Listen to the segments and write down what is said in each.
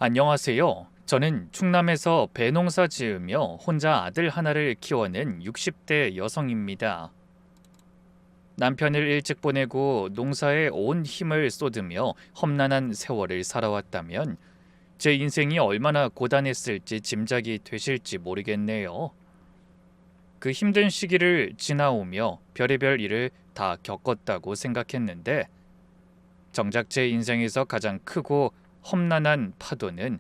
안녕하세요. 저는 충남에서 배농사 지으며 혼자 아들 하나를 키워낸 60대 여성입니다. 남편을 일찍 보내고 농사에 온 힘을 쏟으며 험난한 세월을 살아왔다면 제 인생이 얼마나 고단했을지 짐작이 되실지 모르겠네요. 그 힘든 시기를 지나오며 별의별 일을 다 겪었다고 생각했는데 정작 제 인생에서 가장 크고 험난한 파도는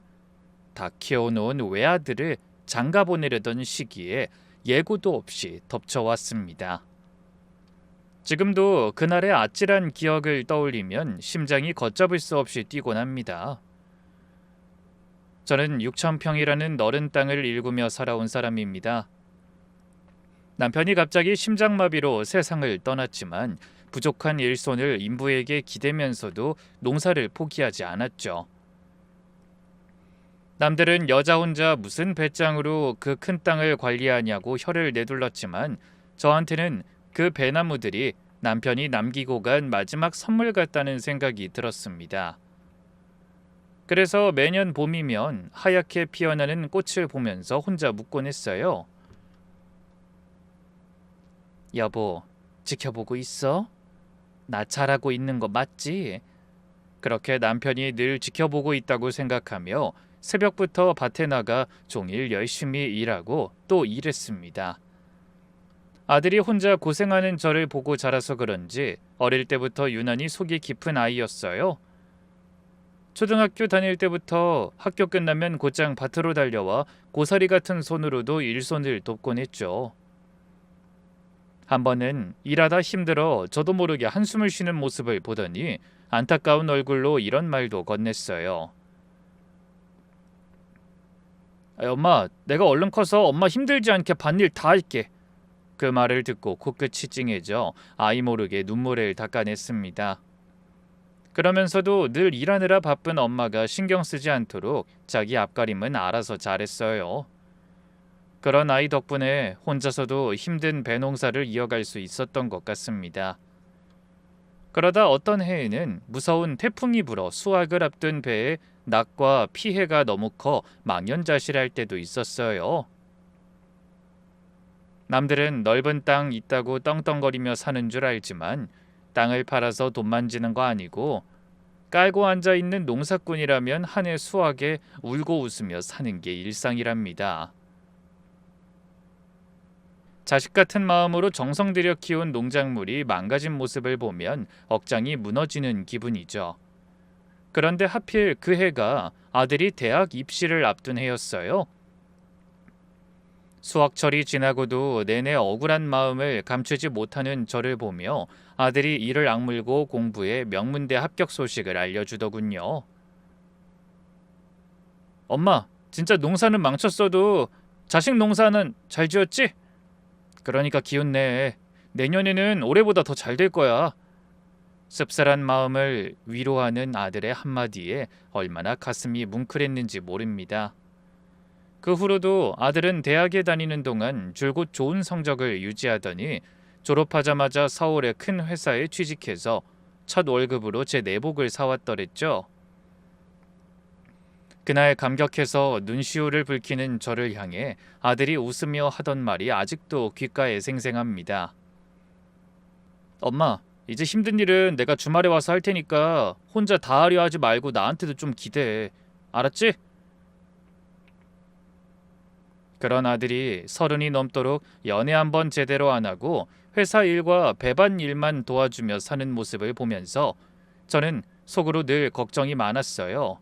다 키워놓은 외아들을 장가 보내려던 시기에 예고도 없이 덮쳐왔습니다. 지금도 그날의 아찔한 기억을 떠올리면 심장이 걷잡을 수 없이 뛰곤 합니다. 저는 6,000평이라는 너른 땅을 일구며 살아온 사람입니다. 남편이 갑자기 심장마비로 세상을 떠났지만 부족한 일손을 인부에게 기대면서도 농사를 포기하지 않았죠. 남들은 여자 혼자 무슨 배짱으로 그 큰 땅을 관리하냐고 혀를 내둘렀지만 저한테는 그 배나무들이 남편이 남기고 간 마지막 선물 같다는 생각이 들었습니다. 그래서 매년 봄이면 하얗게 피어나는 꽃을 보면서 혼자 묻곤 했어요. 여보, 지켜보고 있어? 나 잘하고 있는 거 맞지? 그렇게 남편이 늘 지켜보고 있다고 생각하며 새벽부터 밭에 나가 종일 열심히 일하고 또 일했습니다. 아들이 혼자 고생하는 저를 보고 자라서 그런지 어릴 때부터 유난히 속이 깊은 아이였어요. 초등학교 다닐 때부터 학교 끝나면 곧장 밭으로 달려와 고사리 같은 손으로도 일손을 돕곤 했죠. 한 번은 일하다 힘들어 저도 모르게 한숨을 쉬는 모습을 보더니 안타까운 얼굴로 이런 말도 건넸어요. 엄마, 내가 얼른 커서 엄마 힘들지 않게 밭일 다 할게. 그 말을 듣고 코끝이 찡해져 아이 모르게 눈물을 닦아냈습니다. 그러면서도 늘 일하느라 바쁜 엄마가 신경 쓰지 않도록 자기 앞가림은 알아서 잘했어요. 그런 아이 덕분에 혼자서도 힘든 배농사를 이어갈 수 있었던 것 같습니다. 그러다 어떤 해에는 무서운 태풍이 불어 수확을 앞둔 배에 낙과 피해가 너무 커 망연자실할 때도 있었어요. 남들은 넓은 땅 있다고 떵떵거리며 사는 줄 알지만 땅을 팔아서 돈 만지는 거 아니고 깔고 앉아있는 농사꾼이라면 한 해 수확에 울고 웃으며 사는 게 일상이랍니다. 자식 같은 마음으로 정성 들여 키운 농작물이 망가진 모습을 보면 억장이 무너지는 기분이죠. 그런데 하필 그 해가 아들이 대학 입시를 앞둔 해였어요. 수학철이 지나고도 내내 억울한 마음을 감추지 못하는 저를 보며 아들이 이를 악물고 공부해 명문대 합격 소식을 알려주더군요. 엄마, 진짜 농사는 망쳤어도 자식 농사는 잘 지었지? 그러니까 기운 내. 내년에는 올해보다 더 잘 될 거야. 씁쓸한 마음을 위로하는 아들의 한마디에 얼마나 가슴이 뭉클했는지 모릅니다. 그 후로도 아들은 대학에 다니는 동안 줄곧 좋은 성적을 유지하더니 졸업하자마자 서울의 큰 회사에 취직해서 첫 월급으로 제 내복을 사왔더랬죠. 그날 감격해서 눈시울을 붉히는 저를 향해 아들이 웃으며 하던 말이 아직도 귓가에 생생합니다. 엄마, 이제 힘든 일은 내가 주말에 와서 할 테니까 혼자 다 하려 하지 말고 나한테도 좀 기대해. 알았지? 그런 아들이 30이 넘도록 연애 한 번 제대로 안 하고 회사 일과 배반 일만 도와주며 사는 모습을 보면서 저는 속으로 늘 걱정이 많았어요.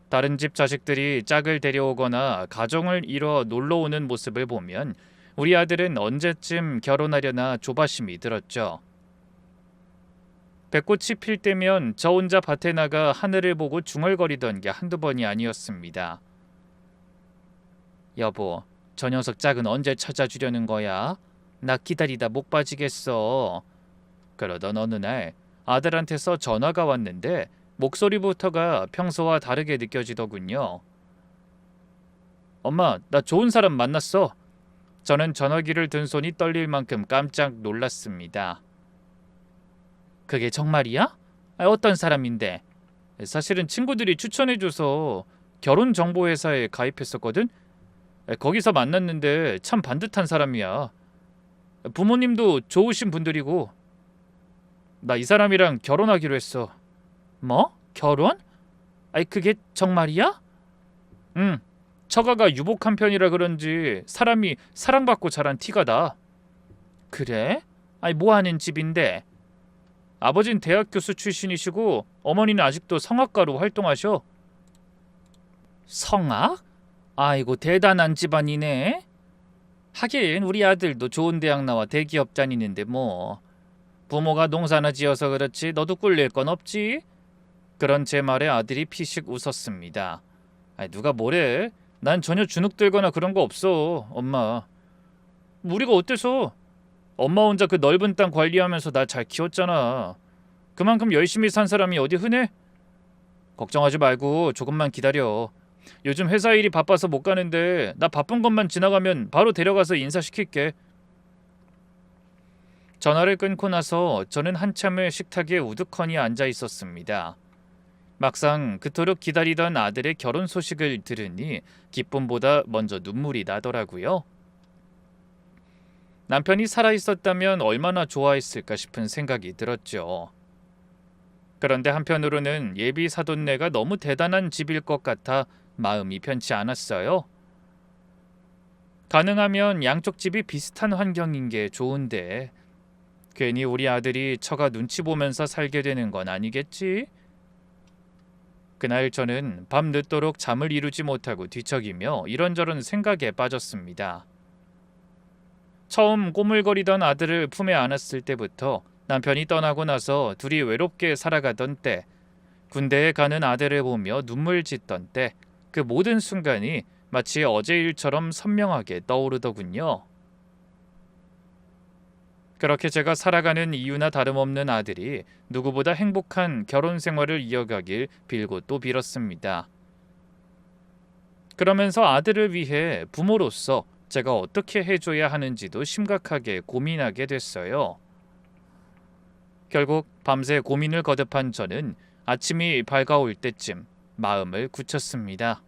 다른 집 자식들이 짝을 데려오거나 가정을 이뤄 놀러 오는 모습을 보면 우리 아들은 언제쯤 결혼하려나 조바심이 들었죠. 배꽃이 필 때면 저 혼자 밭에 나가 하늘을 보고 중얼거리던 게 한두 번이 아니었습니다. 여보, 저 녀석 짝은 언제 찾아주려는 거야? 나 기다리다 목 빠지겠어. 그러던 어느 날 아들한테서 전화가 왔는데 목소리부터가 평소와 다르게 느껴지더군요. 엄마, 나 좋은 사람 만났어. 저는 전화기를 든 손이 떨릴 만큼 깜짝 놀랐습니다. 그게 정말이야? 어떤 사람인데? 사실은 친구들이 추천해줘서 결혼정보회사에 가입했었거든? 거기서 만났는데 참 반듯한 사람이야. 부모님도 좋으신 분들이고. 나 이 사람이랑 결혼하기로 했어. 뭐? 결혼? 아이 그게 정말이야? 응. 처가가 유복한 편이라 그런지 사람이 사랑받고 자란 티가 나. 그래? 아이 뭐 하는 집인데? 아버진 대학 교수 출신이시고 어머니는 아직도 성악가로 활동하셔. 성악? 아이고 대단한 집안이네. 하긴 우리 아들도 좋은 대학 나와 대기업 다니는데 뭐. 부모가 농사나 지어서 그렇지 너도 꿀릴 건 없지? 그런 제 말에 아들이 피식 웃었습니다. 아니 누가 뭐래? 난 전혀 주눅들거나 그런 거 없어, 엄마. 우리가 어때서? 엄마 혼자 그 넓은 땅 관리하면서 날 잘 키웠잖아. 그만큼 열심히 산 사람이 어디 흔해? 걱정하지 말고 조금만 기다려. 요즘 회사 일이 바빠서 못 가는데 나 바쁜 것만 지나가면 바로 데려가서 인사시킬게. 전화를 끊고 나서 저는 한참을 식탁에 우두커니 앉아 있었습니다. 막상 그토록 기다리던 아들의 결혼 소식을 들으니 기쁨보다 먼저 눈물이 나더라고요. 남편이 살아있었다면 얼마나 좋아했을까 싶은 생각이 들었죠. 그런데 한편으로는 예비 사돈네가 너무 대단한 집일 것 같아 마음이 편치 않았어요. 가능하면 양쪽 집이 비슷한 환경인 게 좋은데 괜히 우리 아들이 처가 눈치 보면서 살게 되는 건 아니겠지? 그날 저는 밤 늦도록 잠을 이루지 못하고 뒤척이며 이런저런 생각에 빠졌습니다. 처음 꼬물거리던 아들을 품에 안았을 때부터 남편이 떠나고 나서 둘이 외롭게 살아가던 때, 군대에 가는 아들을 보며 눈물 짓던 때, 그 모든 순간이 마치 어제 일처럼 선명하게 떠오르더군요. 그렇게 제가 살아가는 이유나 다름없는 아들이 누구보다 행복한 결혼 생활을 이어가길 빌고 또 빌었습니다. 그러면서 아들을 위해 부모로서 제가 어떻게 해줘야 하는지도 심각하게 고민하게 됐어요. 결국 밤새 고민을 거듭한 저는 아침이 밝아올 때쯤 마음을 굳혔습니다.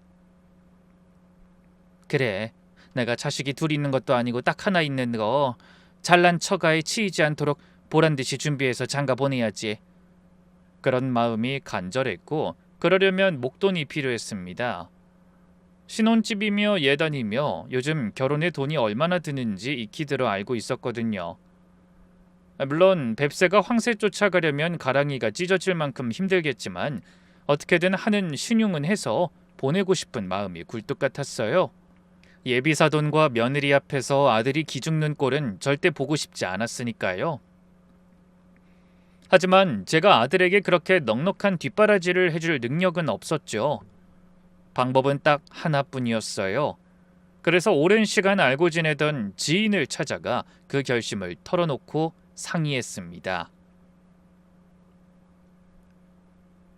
그래, 내가 자식이 둘 있는 것도 아니고 딱 하나 있는 거 잘난 처가에 치이지 않도록 보란듯이 준비해서 장가 보내야지. 그런 마음이 간절했고 그러려면 목돈이 필요했습니다. 신혼집이며 예단이며 요즘 결혼에 돈이 얼마나 드는지 익히 들어 알고 있었거든요. 물론 뱁새가 황새 쫓아가려면 가랑이가 찢어질 만큼 힘들겠지만 어떻게든 하는 신용은 해서 보내고 싶은 마음이 굴뚝 같았어요. 예비사돈과 며느리 앞에서 아들이 기죽는 꼴은 절대 보고 싶지 않았으니까요. 하지만 제가 아들에게 그렇게 넉넉한 뒷바라지를 해줄 능력은 없었죠. 방법은 딱 하나뿐이었어요. 그래서 오랜 시간 알고 지내던 지인을 찾아가 그 결심을 털어놓고 상의했습니다.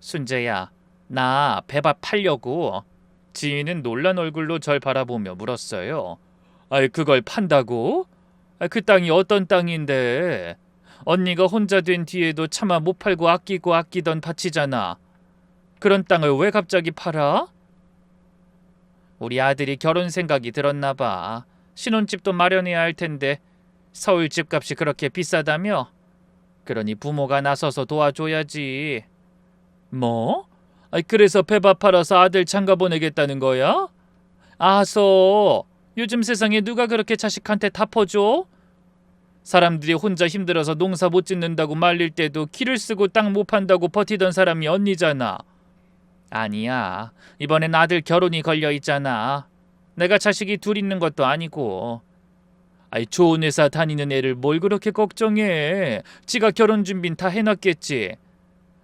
순재야, 나 배밥 팔려고. 지인은 놀란 얼굴로 절 바라보며 물었어요. 아이 그걸 판다고? 그 땅이 어떤 땅인데? 언니가 혼자 된 뒤에도 차마 못 팔고 아끼고 아끼던 밭이잖아. 그런 땅을 왜 갑자기 팔아? 우리 아들이 결혼 생각이 들었나 봐. 신혼집도 마련해야 할 텐데 서울 집값이 그렇게 비싸다며? 그러니 부모가 나서서 도와줘야지. 뭐? 그래서 배밥 팔아서 아들 장가 보내겠다는 거야? 아서 요즘 세상에 누가 그렇게 자식한테 다 퍼줘? 사람들이 혼자 힘들어서 농사 못 짓는다고 말릴 때도 키를 쓰고 땅 못 판다고 버티던 사람이 언니잖아. 아니야. 이번엔 아들 결혼이 걸려 있잖아. 내가 자식이 둘 있는 것도 아니고. 좋은 회사 다니는 애를 뭘 그렇게 걱정해. 지가 결혼 준비는 다 해놨겠지.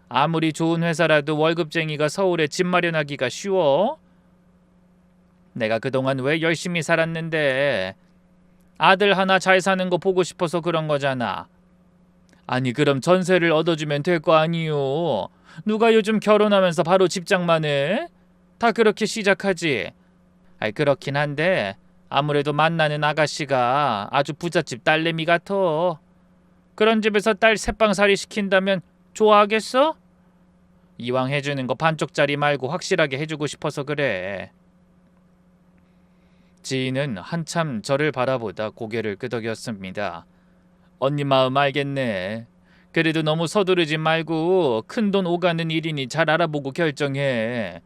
아무리 좋은 회사라도 월급쟁이가 서울에 집 마련하기가 쉬워? 내가 그동안 왜 열심히 살았는데. 아들 하나 잘 사는 거 보고 싶어서 그런 거잖아. 아니 그럼 전세를 얻어주면 될 거 아니요. 누가 요즘 결혼하면서 바로 집장만 해? 다 그렇게 시작하지. 그렇긴 한데 아무래도 만나는 아가씨가 아주 부잣집 딸내미 같아. 그런 집에서 딸 새빵살이 시킨다면 좋아하겠어? 이왕 해주는 거 반쪽짜리 말고 확실하게 해주고 싶어서 그래. 지인은 한참 저를 바라보다 고개를 끄덕였습니다. 언니 마음 알겠네. 그래도 너무 서두르지 말고 큰돈 오가는 일이니 잘 알아보고 결정해.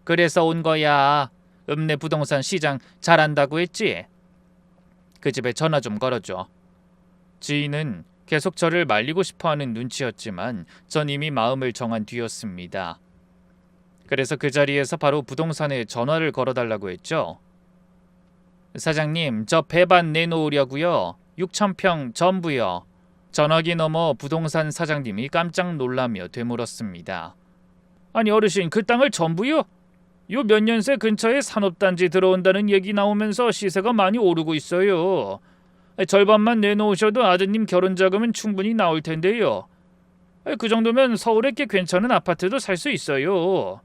그래서 온 거야. 읍내 부동산 시장 잘한다고 했지? 그 집에 전화 좀 걸어줘. 지인은 계속 저를 말리고 싶어하는 눈치였지만 전 이미 마음을 정한 뒤였습니다. 그래서 그 자리에서 바로 부동산에 전화를 걸어달라고 했죠. 사장님, 저 배반 내놓으려고요. 6,000평 전부요. 전화기 너머 부동산 사장님이 깜짝 놀라며 되물었습니다. 아니 어르신, 그 땅을 전부요? 요 몇 년 새 근처에 산업단지 들어온다는 얘기 나오면서 시세가 많이 오르고 있어요. 절반만 내놓으셔도 아드님 결혼 자금은 충분히 나올 텐데요. 그 정도면 서울에 꽤 괜찮은 아파트도 살 수 있어요.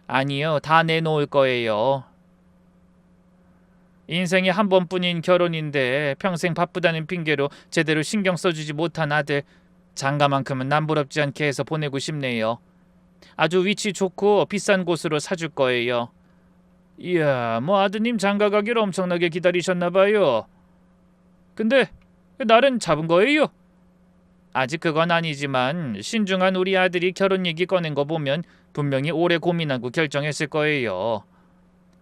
아니요, 다 내놓을 거예요. 인생에 한 번뿐인 결혼인데 평생 바쁘다는 핑계로 제대로 신경 써주지 못한 아들, 장가만큼은 남부럽지 않게 해서 보내고 싶네요. 아주 위치 좋고 비싼 곳으로 사줄 거예요. 이야, 뭐 아드님 장가 가기를 엄청나게 기다리셨나 봐요. 근데 날은 잡은 거예요? 아직 그건 아니지만 신중한 우리 아들이 결혼 얘기 꺼낸 거 보면 분명히 오래 고민하고 결정했을 거예요.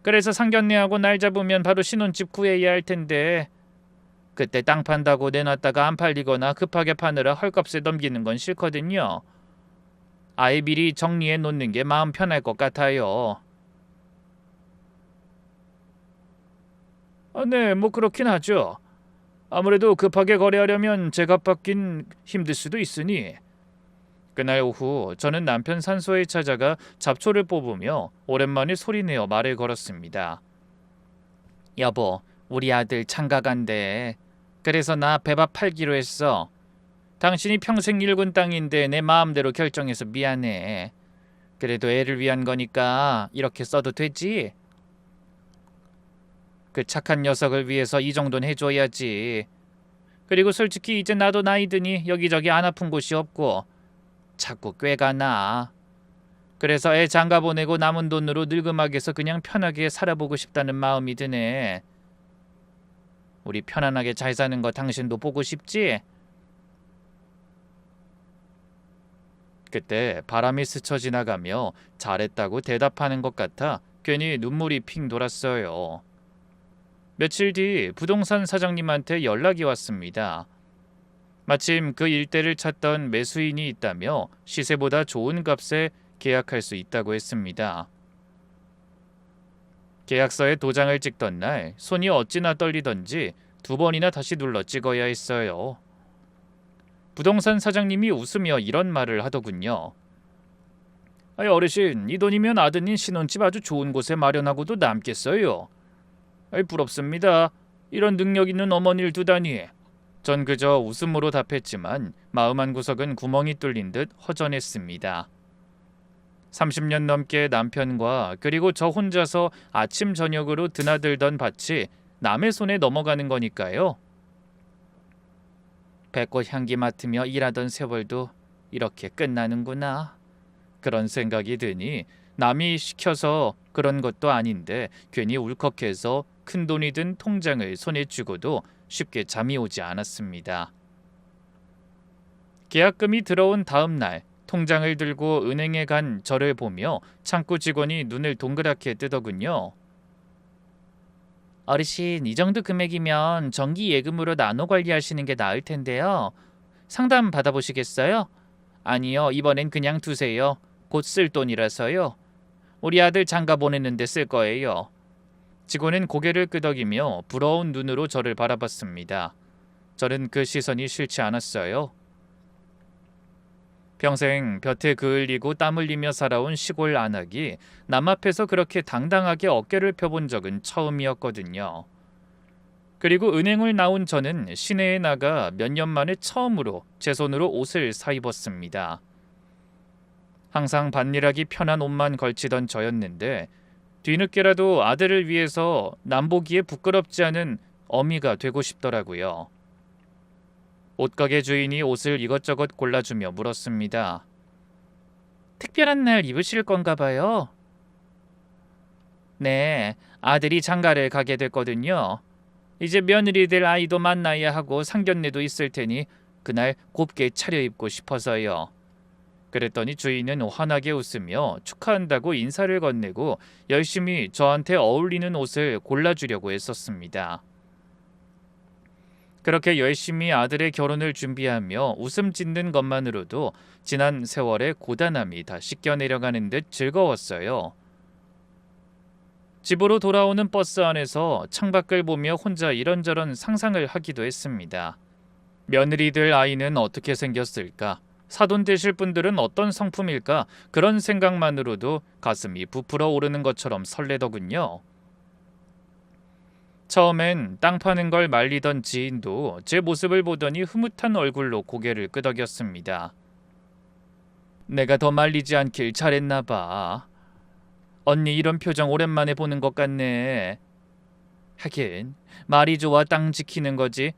그래서 상견례하고 날 잡으면 바로 신혼집 구해야 할 텐데 그때 땅 판다고 내놨다가 안 팔리거나 급하게 파느라 헐값에 넘기는 건 싫거든요. 아예 미리 정리해 놓는 게 마음 편할 것 같아요. 네, 뭐 그렇긴 하죠. 아무래도 급하게 거래하려면 제값 받긴 힘들 수도 있으니. 그날 오후 저는 남편 산소에 찾아가 잡초를 뽑으며 오랜만에 소리내어 말을 걸었습니다. 여보, 우리 아들 장가 간대. 그래서 나 배밥 팔기로 했어. 당신이 평생 일군 땅인데 내 마음대로 결정해서 미안해. 그래도 애를 위한 거니까 이렇게 써도 되지? 그 착한 녀석을 위해서 이 정도는 해줘야지. 그리고 솔직히 이제 나도 나이 드니 여기저기 안 아픈 곳이 없고 자꾸 꾀가 나. 그래서 애 장가 보내고 남은 돈으로 늙음하게서 그냥 편하게 살아보고 싶다는 마음이 드네. 우리 편안하게 잘 사는 거 당신도 보고 싶지? 그때 바람이 스쳐 지나가며 잘했다고 대답하는 것 같아 괜히 눈물이 핑 돌았어요. 며칠 뒤 부동산 사장님한테 연락이 왔습니다. 마침 그 일대를 찾던 매수인이 있다며 시세보다 좋은 값에 계약할 수 있다고 했습니다. 계약서에 도장을 찍던 날 손이 어찌나 떨리던지 2번이나 다시 눌러 찍어야 했어요. 부동산 사장님이 웃으며 이런 말을 하더군요. 아이 어르신, 이 돈이면 아드님 신혼집 아주 좋은 곳에 마련하고도 남겠어요. 아이 부럽습니다. 이런 능력 있는 어머니를 두다니. 전 그저 웃음으로 답했지만 마음 한구석은 구멍이 뚫린 듯 허전했습니다. 30년 넘게 남편과 그리고 저 혼자서 아침 저녁으로 드나들던 밭이 남의 손에 넘어가는 거니까요. 배꽃 향기 맡으며 일하던 세월도 이렇게 끝나는구나. 그런 생각이 드니 남이 시켜서 그런 것도 아닌데 괜히 울컥해서 큰돈이 든 통장을 손에 쥐고도 쉽게 잠이 오지 않았습니다. 계약금이 들어온 다음 날 통장을 들고 은행에 간 저를 보며 창구 직원이 눈을 동그랗게 뜨더군요. 어르신, 이 정도 금액이면 정기 예금으로 나눠 관리하시는 게 나을 텐데요. 상담 받아보시겠어요? 아니요, 이번엔 그냥 두세요. 곧 쓸 돈이라서요. 우리 아들 장가 보내는데 쓸 거예요. 직원은 고개를 끄덕이며 부러운 눈으로 저를 바라봤습니다. 저는 그 시선이 싫지 않았어요. 평생 볕에 그을리고 땀 흘리며 살아온 시골 안악이 남 앞에서 그렇게 당당하게 어깨를 펴본 적은 처음이었거든요. 그리고 은행을 나온 저는 시내에 나가 몇 년 만에 처음으로 제 손으로 옷을 사 입었습니다. 항상 밭일하기 편한 옷만 걸치던 저였는데 뒤늦게라도 아들을 위해서 남보기에 부끄럽지 않은 어미가 되고 싶더라고요. 옷가게 주인이 옷을 이것저것 골라주며 물었습니다. 특별한 날 입으실 건가 봐요. 네, 아들이 장가를 가게 됐거든요. 이제 며느리 될 아이도 만나야 하고 상견례도 있을 테니 그날 곱게 차려입고 싶어서요. 그랬더니 주인은 환하게 웃으며 축하한다고 인사를 건네고 열심히 저한테 어울리는 옷을 골라주려고 애썼습니다. 그렇게 열심히 아들의 결혼을 준비하며 웃음 짓는 것만으로도 지난 세월의 고단함이 다 씻겨내려가는 듯 즐거웠어요. 집으로 돌아오는 버스 안에서 창밖을 보며 혼자 이런저런 상상을 하기도 했습니다. 며느리 될 아이는 어떻게 생겼을까? 사돈 되실 분들은 어떤 성품일까? 그런 생각만으로도 가슴이 부풀어 오르는 것처럼 설레더군요. 처음엔 땅 파는 걸 말리던 지인도 제 모습을 보더니 흐뭇한 얼굴로 고개를 끄덕였습니다. 내가 더 말리지 않길 잘했나 봐. 언니 이런 표정 오랜만에 보는 것 같네. 하긴 말이 좋아 땅 지키는 거지.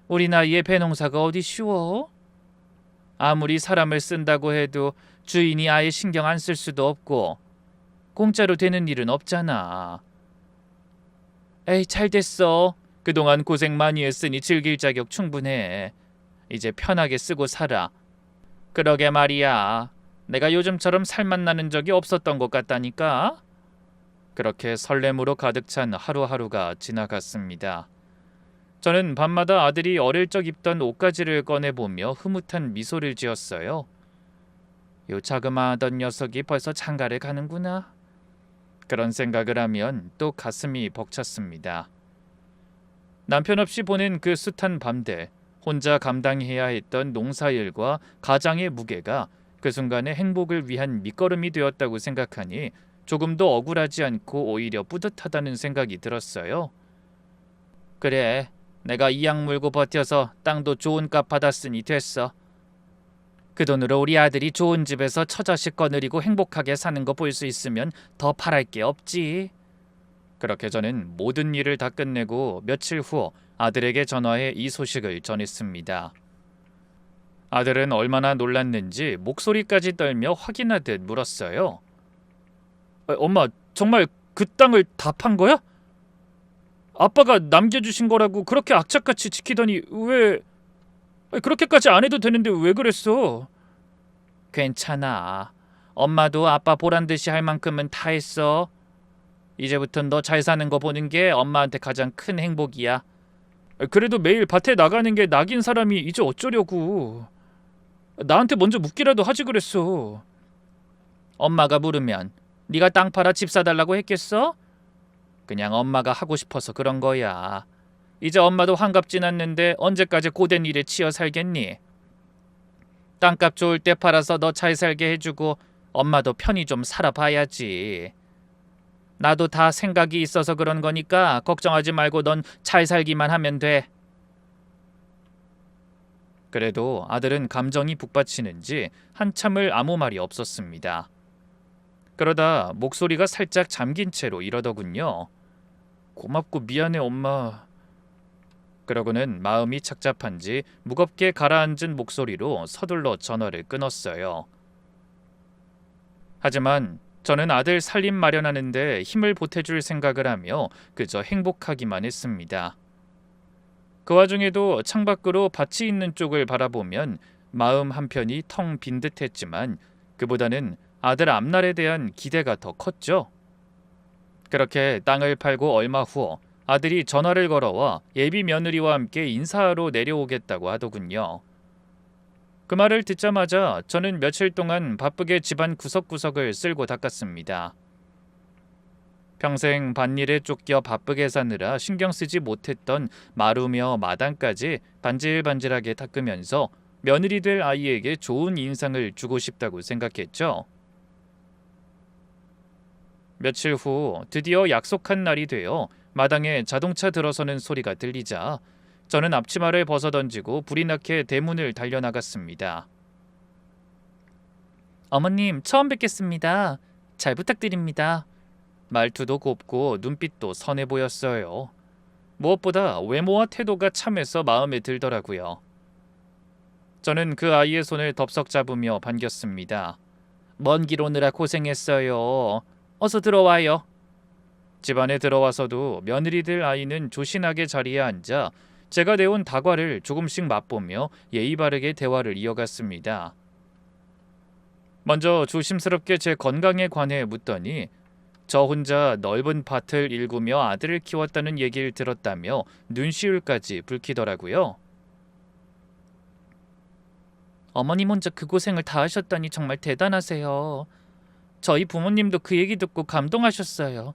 우리 나이에 배농사가 어디 쉬워? 아무리 사람을 쓴다고 해도 주인이 아예 신경 안 쓸 수도 없고 공짜로 되는 일은 없잖아. 에이 잘 됐어. 그동안 고생 많이 했으니 즐길 자격 충분해. 이제 편하게 쓰고 살아. 그러게 말이야. 내가 요즘처럼 살맛 나는 적이 없었던 것 같다니까. 그렇게 설렘으로 가득 찬 하루하루가 지나갔습니다. 저는 밤마다 아들이 어릴 적 입던 옷가지를 꺼내보며 흐뭇한 미소를 지었어요. 요 자그마하던 녀석이 벌써 장가를 가는구나. 그런 생각을 하면 또 가슴이 벅찼습니다. 남편 없이 보낸 그 숱한 밤들, 혼자 감당해야 했던 농사일과 가장의 무게가 그 순간의 행복을 위한 밑거름이 되었다고 생각하니 조금도 억울하지 않고 오히려 뿌듯하다는 생각이 들었어요. 그래, 내가 이 약 물고 버텨서 땅도 좋은 값 받았으니 됐어. 그 돈으로 우리 아들이 좋은 집에서 처자식 거느리고 행복하게 사는 거 볼 수 있으면 더 바랄 게 없지. 그렇게 저는 모든 일을 다 끝내고 며칠 후 아들에게 전화해 이 소식을 전했습니다. 아들은 얼마나 놀랐는지 목소리까지 떨며 확인하듯 물었어요. 엄마, 정말 그 땅을 다 판 거야? 아빠가 남겨주신 거라고 그렇게 악착같이 지키더니 왜... 그렇게까지 안 해도 되는데 왜 그랬어? 괜찮아. 엄마도 아빠 보란듯이 할 만큼은 다 했어. 이제부턴 너 잘 사는 거 보는 게 엄마한테 가장 큰 행복이야. 그래도 매일 밭에 나가는 게 낙인 사람이 이제 어쩌려고. 나한테 먼저 묻기라도 하지 그랬어. 엄마가 물으면 네가 땅 팔아 집 사달라고 했겠어? 그냥 엄마가 하고 싶어서 그런 거야. 이제 엄마도 환갑 지났는데 언제까지 고된 일에 치여 살겠니? 땅값 좋을 때 팔아서 너 잘 살게 해주고 엄마도 편히 좀 살아봐야지. 나도 다 생각이 있어서 그런 거니까 걱정하지 말고 넌 잘 살기만 하면 돼. 그래도 아들은 감정이 북받치는지 한참을 아무 말이 없었습니다. 그러다 목소리가 살짝 잠긴 채로 이러더군요. 고맙고 미안해 엄마. 그러고는 마음이 착잡한지 무겁게 가라앉은 목소리로 서둘러 전화를 끊었어요. 하지만 저는 아들 살림 마련하는데 힘을 보태줄 생각을 하며 그저 행복하기만 했습니다. 그 와중에도 창밖으로 밭이 있는 쪽을 바라보면 마음 한편이 텅 빈 듯했지만 그보다는 아들 앞날에 대한 기대가 더 컸죠. 그렇게 땅을 팔고 얼마 후 아들이 전화를 걸어와 예비 며느리와 함께 인사하러 내려오겠다고 하더군요. 그 말을 듣자마자 저는 며칠 동안 바쁘게 집안 구석구석을 쓸고 닦았습니다. 평생 밭일에 쫓겨 바쁘게 사느라 신경 쓰지 못했던 마루며 마당까지 반질반질하게 닦으면서 며느리 될 아이에게 좋은 인상을 주고 싶다고 생각했죠. 며칠 후 드디어 약속한 날이 되어 마당에 자동차 들어서는 소리가 들리자 저는 앞치마를 벗어던지고 불이 나게 대문을 달려나갔습니다. 어머님, 처음 뵙겠습니다. 잘 부탁드립니다. 말투도 곱고 눈빛도 선해 보였어요. 무엇보다 외모와 태도가 참해서 마음에 들더라고요. 저는 그 아이의 손을 덥석 잡으며 반겼습니다. 먼 길 오느라 고생했어요. 어서 들어와요. 집 안에 들어와서도 며느리들 아이는 조신하게 자리에 앉아 제가 내온 다과를 조금씩 맛보며 예의 바르게 대화를 이어갔습니다. 먼저 조심스럽게 제 건강에 관해 묻더니 저 혼자 넓은 밭을 일구며 아들을 키웠다는 얘기를 들었다며 눈시울까지 붉히더라고요. 어머님 혼자 그 고생을 다 하셨다니 정말 대단하세요. 저희 부모님도 그 얘기 듣고 감동하셨어요.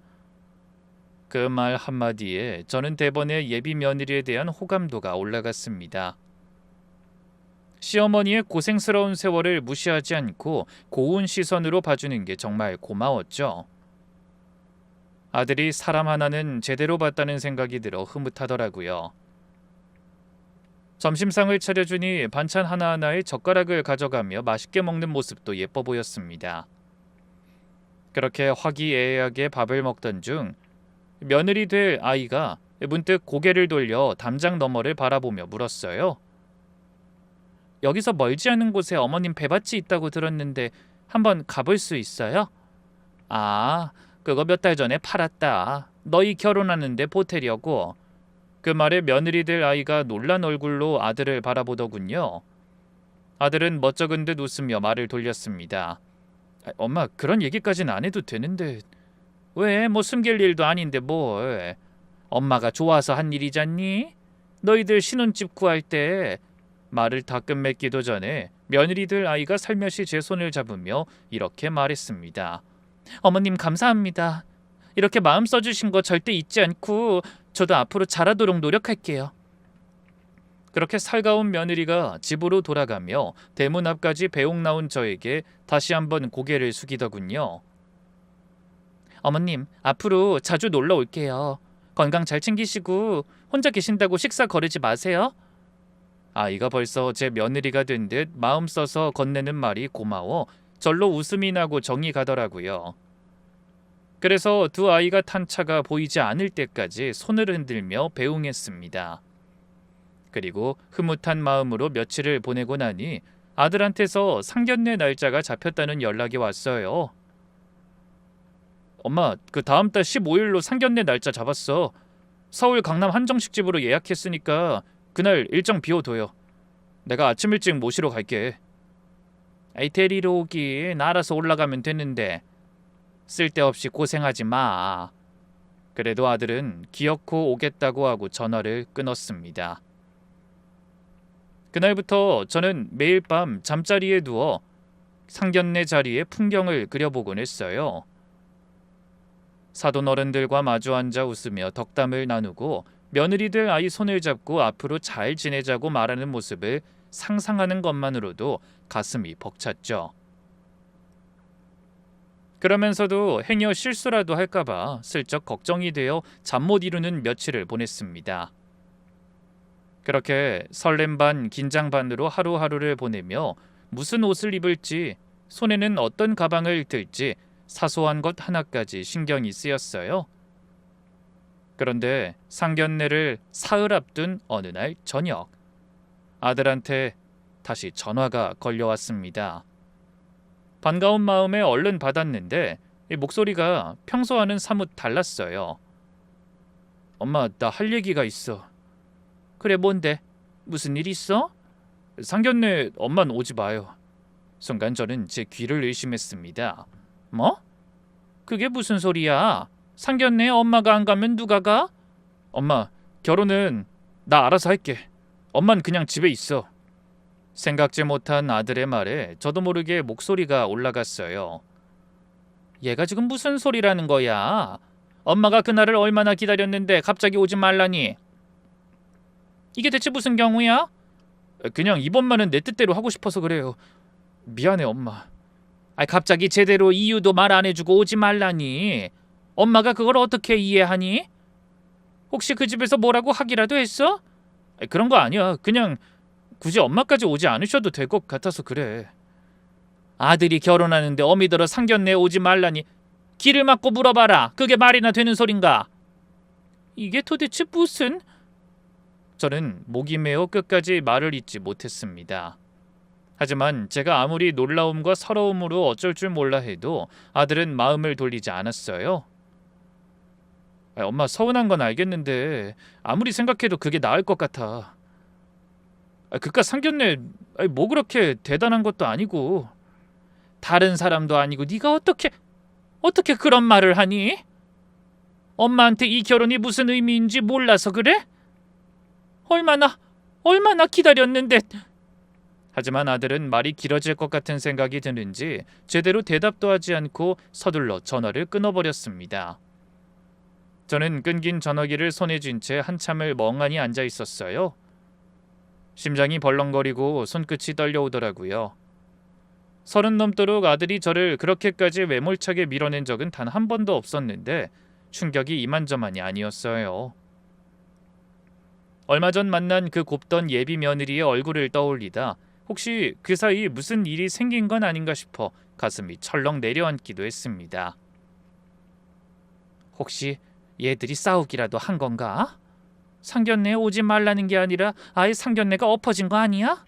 그 말 한마디에 저는 대번에 예비 며느리에 대한 호감도가 올라갔습니다. 시어머니의 고생스러운 세월을 무시하지 않고 고운 시선으로 봐주는 게 정말 고마웠죠. 아들이 사람 하나는 제대로 봤다는 생각이 들어 흐뭇하더라고요. 점심상을 차려주니 반찬 하나하나에 젓가락을 가져가며 맛있게 먹는 모습도 예뻐 보였습니다. 그렇게 화기애애하게 밥을 먹던 중 며느리 될 아이가 문득 고개를 돌려 담장 너머를 바라보며 물었어요. 여기서 멀지 않은 곳에 어머님 배밭이 있다고 들었는데 한번 가볼 수 있어요? 아, 그거 몇 달 전에 팔았다. 너희 결혼하는데 보태려고. 그 말에 며느리 될 아이가 놀란 얼굴로 아들을 바라보더군요. 아들은 멋쩍은 듯 웃으며 말을 돌렸습니다. 엄마, 그런 얘기까지는 안 해도 되는데. 왜? 뭐 숨길 일도 아닌데 뭘. 엄마가 좋아서 한 일이잖니? 너희들 신혼집 구할 때. 말을 다 끝맺기도 전에 며느리들 아이가 살며시 제 손을 잡으며 이렇게 말했습니다. 어머님 감사합니다. 이렇게 마음 써주신 거 절대 잊지 않고 저도 앞으로 잘하도록 노력할게요. 그렇게 살가운 며느리가 집으로 돌아가며 대문 앞까지 배웅 나온 저에게 다시 한번 고개를 숙이더군요. 어머님, 앞으로 자주 놀러 올게요. 건강 잘 챙기시고 혼자 계신다고 식사 거르지 마세요. 아이가 벌써 제 며느리가 된 듯 마음 써서 건네는 말이 고마워 절로 웃음이 나고 정이 가더라고요. 그래서 두 아이가 탄 차가 보이지 않을 때까지 손을 흔들며 배웅했습니다. 그리고 흐뭇한 마음으로 며칠을 보내고 나니 아들한테서 상견례 날짜가 잡혔다는 연락이 왔어요. 엄마, 그 다음 달 15일로 상견례 날짜 잡았어. 서울 강남 한정식집으로 예약했으니까 그날 일정 비워둬요. 내가 아침 일찍 모시러 갈게. 아이, 데리러 오긴 알아서 올라가면 되는데 쓸데없이 고생하지 마. 그래도 아들은 기어코 오겠다고 하고 전화를 끊었습니다. 그날부터 저는 매일 밤 잠자리에 누워 상견례 자리의 풍경을 그려보곤 했어요. 사돈 어른들과 마주 앉아 웃으며 덕담을 나누고 며느리들 아이 손을 잡고 앞으로 잘 지내자고 말하는 모습을 상상하는 것만으로도 가슴이 벅찼죠. 그러면서도 행여 실수라도 할까봐 슬쩍 걱정이 되어 잠 못 이루는 며칠을 보냈습니다. 그렇게 설렘 반 긴장 반으로 하루하루를 보내며 무슨 옷을 입을지, 손에는 어떤 가방을 들지 사소한 것 하나까지 신경이 쓰였어요. 그런데 상견례를 사흘 앞둔 어느 날 저녁, 아들한테 다시 전화가 걸려왔습니다. 반가운 마음에 얼른 받았는데 목소리가 평소와는 사뭇 달랐어요. 엄마, 나 할 얘기가 있어. 그래, 뭔데? 무슨 일 있어? 상견례 엄만 오지 마요. 순간 저는 제 귀를 의심했습니다. 뭐? 그게 무슨 소리야? 상견례 엄마가 안 가면 누가 가? 엄마, 결혼은 나 알아서 할게. 엄만 그냥 집에 있어. 생각지 못한 아들의 말에 저도 모르게 목소리가 올라갔어요. 얘가 지금 무슨 소리라는 거야? 엄마가 그날을 얼마나 기다렸는데 갑자기 오지 말라니. 이게 대체 무슨 경우야? 그냥 이번만은 내 뜻대로 하고 싶어서 그래요. 미안해, 엄마. 갑자기 제대로 이유도 말 안 해주고 오지 말라니. 엄마가 그걸 어떻게 이해하니? 혹시 그 집에서 뭐라고 하기라도 했어? 그런 거 아니야. 그냥 굳이 엄마까지 오지 않으셔도 될 것 같아서 그래. 아들이 결혼하는데 어미들어 상견례 오지 말라니. 길을 막고 물어봐라. 그게 말이나 되는 소린가? 이게 도대체 무슨... 저는 목이 메어 끝까지 말을 잇지 못했습니다. 하지만 제가 아무리 놀라움과 서러움으로 어쩔 줄 몰라 해도 아들은 마음을 돌리지 않았어요. 엄마 서운한 건 알겠는데 아무리 생각해도 그게 나을 것 같아. 그깟 상견례 뭐 그렇게 대단한 것도 아니고 다른 사람도 아니고 네가 어떻게 그런 말을 하니? 엄마한테 이 결혼이 무슨 의미인지 몰라서 그래? 얼마나 기다렸는데. 하지만 아들은 말이 길어질 것 같은 생각이 드는지 제대로 대답도 하지 않고 서둘러 전화를 끊어버렸습니다. 저는 끊긴 전화기를 손에 쥔 채 한참을 멍하니 앉아 있었어요. 심장이 벌렁거리고 손끝이 떨려오더라고요. 30 넘도록 아들이 저를 그렇게까지 매몰차게 밀어낸 적은 단 한 번도 없었는데 충격이 이만저만이 아니었어요. 얼마 전 만난 그 곱던 예비 며느리의 얼굴을 떠올리다 혹시 그 사이 무슨 일이 생긴 건 아닌가 싶어 가슴이 철렁 내려앉기도 했습니다. 혹시 얘들이 싸우기라도 한 건가? 상견례에 오지 말라는 게 아니라 아예 상견례가 엎어진 거 아니야?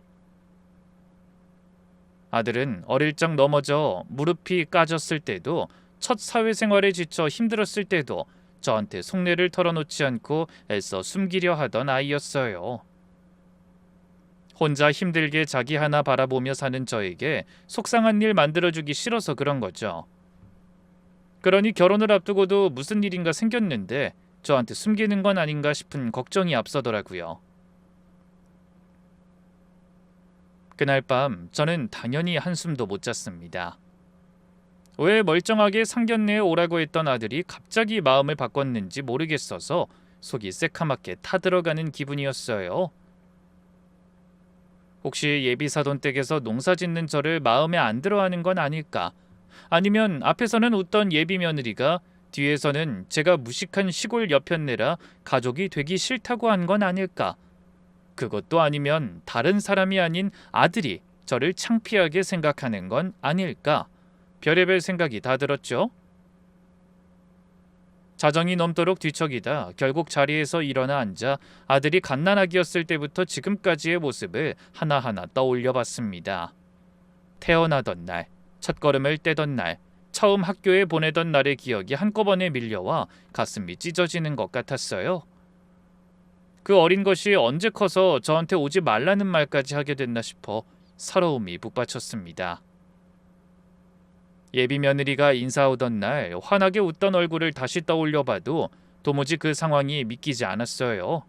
아들은 어릴 적 넘어져 무릎이 까졌을 때도 첫 사회생활에 지쳐 힘들었을 때도 저한테 속내를 털어놓지 않고 애써 숨기려 하던 아이였어요. 혼자 힘들게 자기 하나 바라보며 사는 저에게 속상한 일 만들어주기 싫어서 그런 거죠. 그러니 결혼을 앞두고도 무슨 일인가 생겼는데 저한테 숨기는 건 아닌가 싶은 걱정이 앞서더라고요. 그날 밤 저는 당연히 한숨도 못 잤습니다. 왜 멀쩡하게 상견례에 오라고 했던 아들이 갑자기 마음을 바꿨는지 모르겠어서 속이 새카맣게 타들어가는 기분이었어요. 혹시 예비사돈 댁에서 농사짓는 저를 마음에 안 들어하는 건 아닐까? 아니면 앞에서는 웃던 예비 며느리가 뒤에서는 제가 무식한 시골 여편네라 가족이 되기 싫다고 한 건 아닐까? 그것도 아니면 다른 사람이 아닌 아들이 저를 창피하게 생각하는 건 아닐까? 별의별 생각이 다 들었죠. 자정이 넘도록 뒤척이다 결국 자리에서 일어나 앉아 아들이 갓난아기였을 때부터 지금까지의 모습을 하나하나 떠올려 봤습니다. 태어나던 날, 첫걸음을 떼던 날, 처음 학교에 보내던 날의 기억이 한꺼번에 밀려와 가슴이 찢어지는 것 같았어요. 그 어린 것이 언제 커서 저한테 오지 말라는 말까지 하게 됐나 싶어 서러움이 북받쳤습니다. 예비 며느리가 인사오던 날 환하게 웃던 얼굴을 다시 떠올려봐도 도무지 그 상황이 믿기지 않았어요.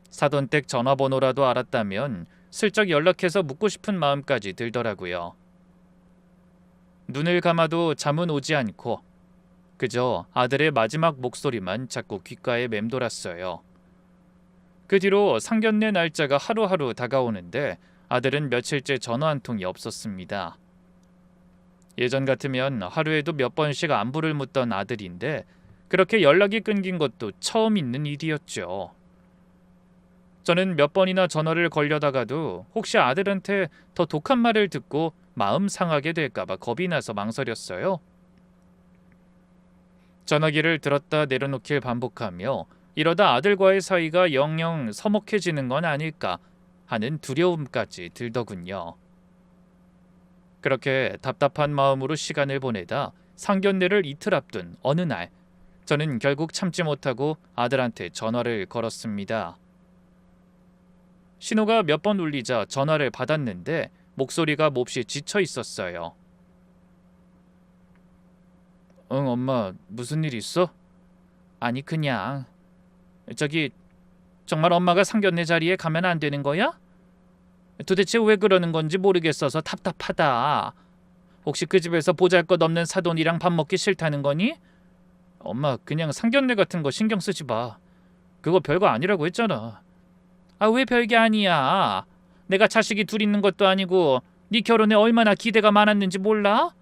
사돈댁 전화번호라도 알았다면 슬쩍 연락해서 묻고 싶은 마음까지 들더라고요. 눈을 감아도 잠은 오지 않고 그저 아들의 마지막 목소리만 자꾸 귓가에 맴돌았어요. 그 뒤로 상견례 날짜가 하루하루 다가오는데 아들은 며칠째 전화 한 통이 없었습니다. 예전 같으면 하루에도 몇 번씩 안부를 묻던 아들인데 그렇게 연락이 끊긴 것도 처음 있는 일이었죠. 저는 몇 번이나 전화를 걸려다가도 혹시 아들한테 더 독한 말을 듣고 마음 상하게 될까봐 겁이 나서 망설였어요. 전화기를 들었다 내려놓길 반복하며 이러다 아들과의 사이가 영영 서먹해지는 건 아닐까 하는 두려움까지 들더군요. 그렇게 답답한 마음으로 시간을 보내다 상견례를 이틀 앞둔 어느 날 저는 결국 참지 못하고 아들한테 전화를 걸었습니다. 신호가 몇 번 울리자 전화를 받았는데 목소리가 몹시 지쳐 있었어요. 응, 엄마, 무슨 일 있어? 아니, 그냥 저기 정말 엄마가 상견례 자리에 가면 안 되는 거야? 도대체 왜 그러는 건지 모르겠어서 답답하다. 혹시 그 집에서 보잘것없는 사돈이랑 밥 먹기 싫다는 거니? 엄마, 그냥 상견례 같은 거 신경 쓰지 마. 그거 별거 아니라고 했잖아. 아, 왜 별게 아니야? 내가 자식이 둘 있는 것도 아니고 네 결혼에 얼마나 기대가 많았는지 몰라?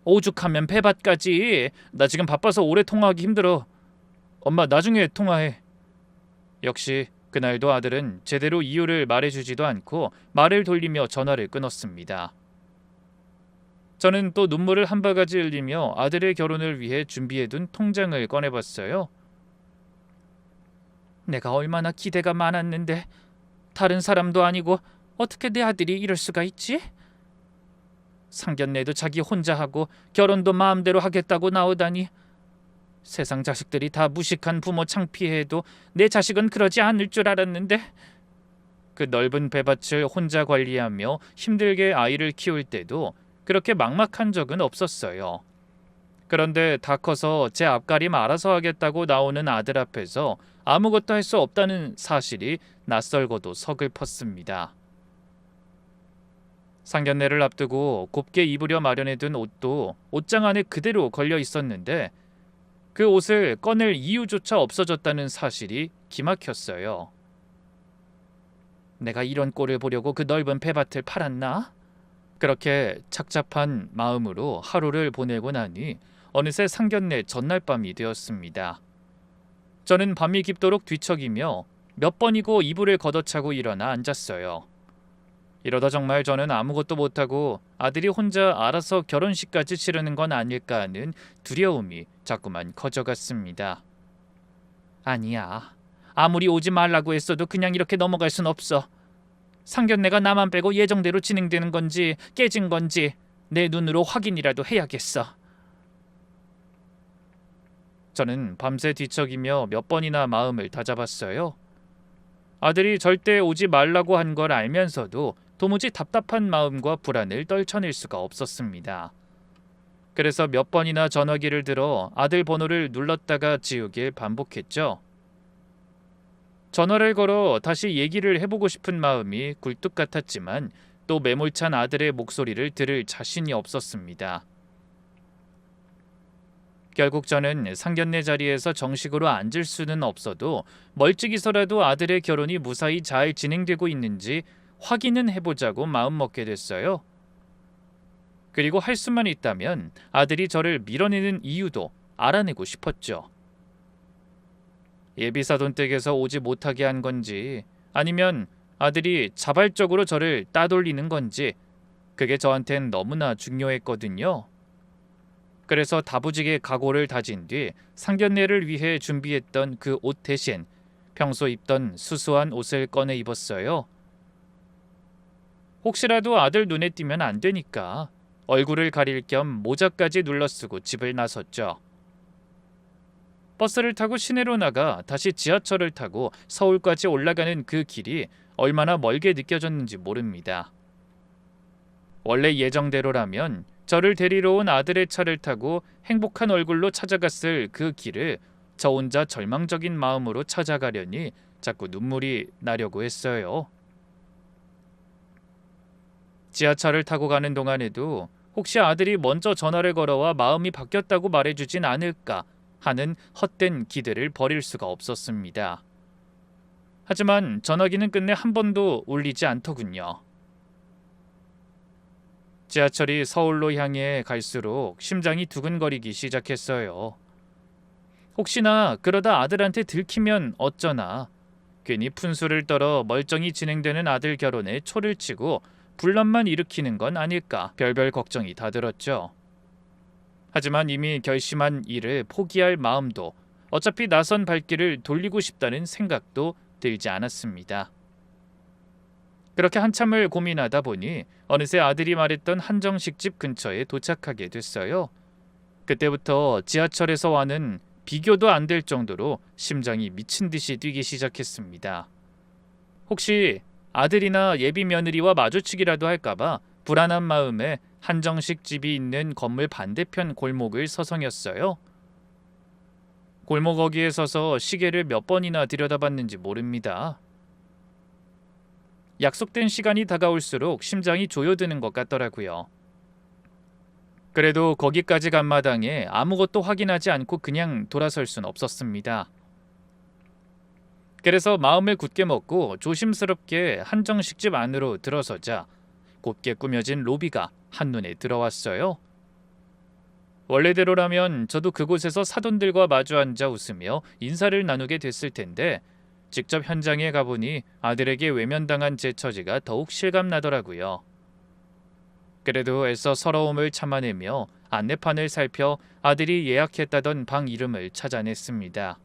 오죽하면 배밭까지. 나 지금 바빠서 오래 통화하기 힘들어. 엄마, 나중에 통화해. 역시 그날도 아들은 제대로 이유를 말해주지도 않고 말을 돌리며 전화를 끊었습니다. 저는 또 눈물을 한 바가지 흘리며 아들의 결혼을 위해 준비해둔 통장을 꺼내봤어요. 내가 얼마나 기대가 많았는데 다른 사람도 아니고 어떻게 내 아들이 이럴 수가 있지? 상견례도 자기 혼자 하고 결혼도 마음대로 하겠다고 나오다니. 세상 자식들이 다 무식한 부모 창피해도 내 자식은 그러지 않을 줄 알았는데. 그 넓은 배밭을 혼자 관리하며 힘들게 아이를 키울 때도 그렇게 막막한 적은 없었어요. 그런데 다 커서 제 앞가림 알아서 하겠다고 나오는 아들 앞에서 아무것도 할 수 없다는 사실이 낯설고도 서글펐습니다. 상견례를 앞두고 곱게 입으려 마련해둔 옷도 옷장 안에 그대로 걸려 있었는데 그 옷을 꺼낼 이유조차 없어졌다는 사실이 기막혔어요. 내가 이런 꼴을 보려고 그 넓은 배밭을 팔았나? 그렇게 착잡한 마음으로 하루를 보내고 나니 어느새 상견례 전날 밤이 되었습니다. 저는 밤이 깊도록 뒤척이며 몇 번이고 이불을 걷어차고 일어나 앉았어요. 이러다 정말 저는 아무것도 못하고 아들이 혼자 알아서 결혼식까지 치르는 건 아닐까 하는 두려움이 자꾸만 커져갔습니다. 아니야. 아무리 오지 말라고 했어도 그냥 이렇게 넘어갈 순 없어. 상견례가 나만 빼고 예정대로 진행되는 건지 깨진 건지 내 눈으로 확인이라도 해야겠어. 저는 밤새 뒤척이며 몇 번이나 마음을 다잡았어요. 아들이 절대 오지 말라고 한 걸 알면서도 도무지 답답한 마음과 불안을 떨쳐낼 수가 없었습니다. 그래서 몇 번이나 전화기를 들어 아들 번호를 눌렀다가 지우길 반복했죠. 전화를 걸어 다시 얘기를 해보고 싶은 마음이 굴뚝 같았지만 또 매몰찬 아들의 목소리를 들을 자신이 없었습니다. 결국 저는 상견례 자리에서 정식으로 앉을 수는 없어도 멀찍이서라도 아들의 결혼이 무사히 잘 진행되고 있는지 확인은 해보자고 마음먹게 됐어요. 그리고 할 수만 있다면 아들이 저를 밀어내는 이유도 알아내고 싶었죠. 예비사돈 댁에서 오지 못하게 한 건지 아니면 아들이 자발적으로 저를 따돌리는 건지 그게 저한텐 너무나 중요했거든요. 그래서 다부지게 각오를 다진 뒤 상견례를 위해 준비했던 그 옷 대신 평소 입던 수수한 옷을 꺼내 입었어요. 혹시라도 아들 눈에 띄면 안 되니까 얼굴을 가릴 겸 모자까지 눌러쓰고 집을 나섰죠. 버스를 타고 시내로 나가 다시 지하철을 타고 서울까지 올라가는 그 길이 얼마나 멀게 느껴졌는지 모릅니다. 원래 예정대로라면 저를 데리러 온 아들의 차를 타고 행복한 얼굴로 찾아갔을 그 길을 저 혼자 절망적인 마음으로 찾아가려니 자꾸 눈물이 나려고 했어요. 지하철을 타고 가는 동안에도 혹시 아들이 먼저 전화를 걸어와 마음이 바뀌었다고 말해주진 않을까 하는 헛된 기대를 버릴 수가 없었습니다. 하지만 전화기는 끝내 한 번도 울리지 않더군요. 지하철이 서울로 향해 갈수록 심장이 두근거리기 시작했어요. 혹시나 그러다 아들한테 들키면 어쩌나 괜히 푼수를 떨어 멀쩡히 진행되는 아들 결혼에 초를 치고 분란만 일으키는 건 아닐까 별별 걱정이 다 들었죠. 하지만 이미 결심한 일을 포기할 마음도 어차피 나선 발길을 돌리고 싶다는 생각도 들지 않았습니다. 그렇게 한참을 고민하다 보니 어느새 아들이 말했던 한정식 집 근처에 도착하게 됐어요. 그때부터 지하철에서 와는 비교도 안 될 정도로 심장이 미친 듯이 뛰기 시작했습니다. 혹시 아들이나 예비 며느리와 마주치기라도 할까봐 불안한 마음에 한정식 집이 있는 건물 반대편 골목을 서성였어요. 골목 어귀에 서서 시계를 몇 번이나 들여다봤는지 모릅니다. 약속된 시간이 다가올수록 심장이 조여드는 것 같더라고요. 그래도 거기까지 간 마당에 아무것도 확인하지 않고 그냥 돌아설 순 없었습니다. 그래서 마음을 굳게 먹고 조심스럽게 한정식 집 안으로 들어서자 곱게 꾸며진 로비가 한눈에 들어왔어요. 원래대로라면 저도 그곳에서 사돈들과 마주 앉아 웃으며 인사를 나누게 됐을 텐데 직접 현장에 가보니 아들에게 외면당한 제 처지가 더욱 실감나더라고요. 그래도 애써 서러움을 참아내며 안내판을 살펴 아들이 예약했다던 방 이름을 찾아냈습니다.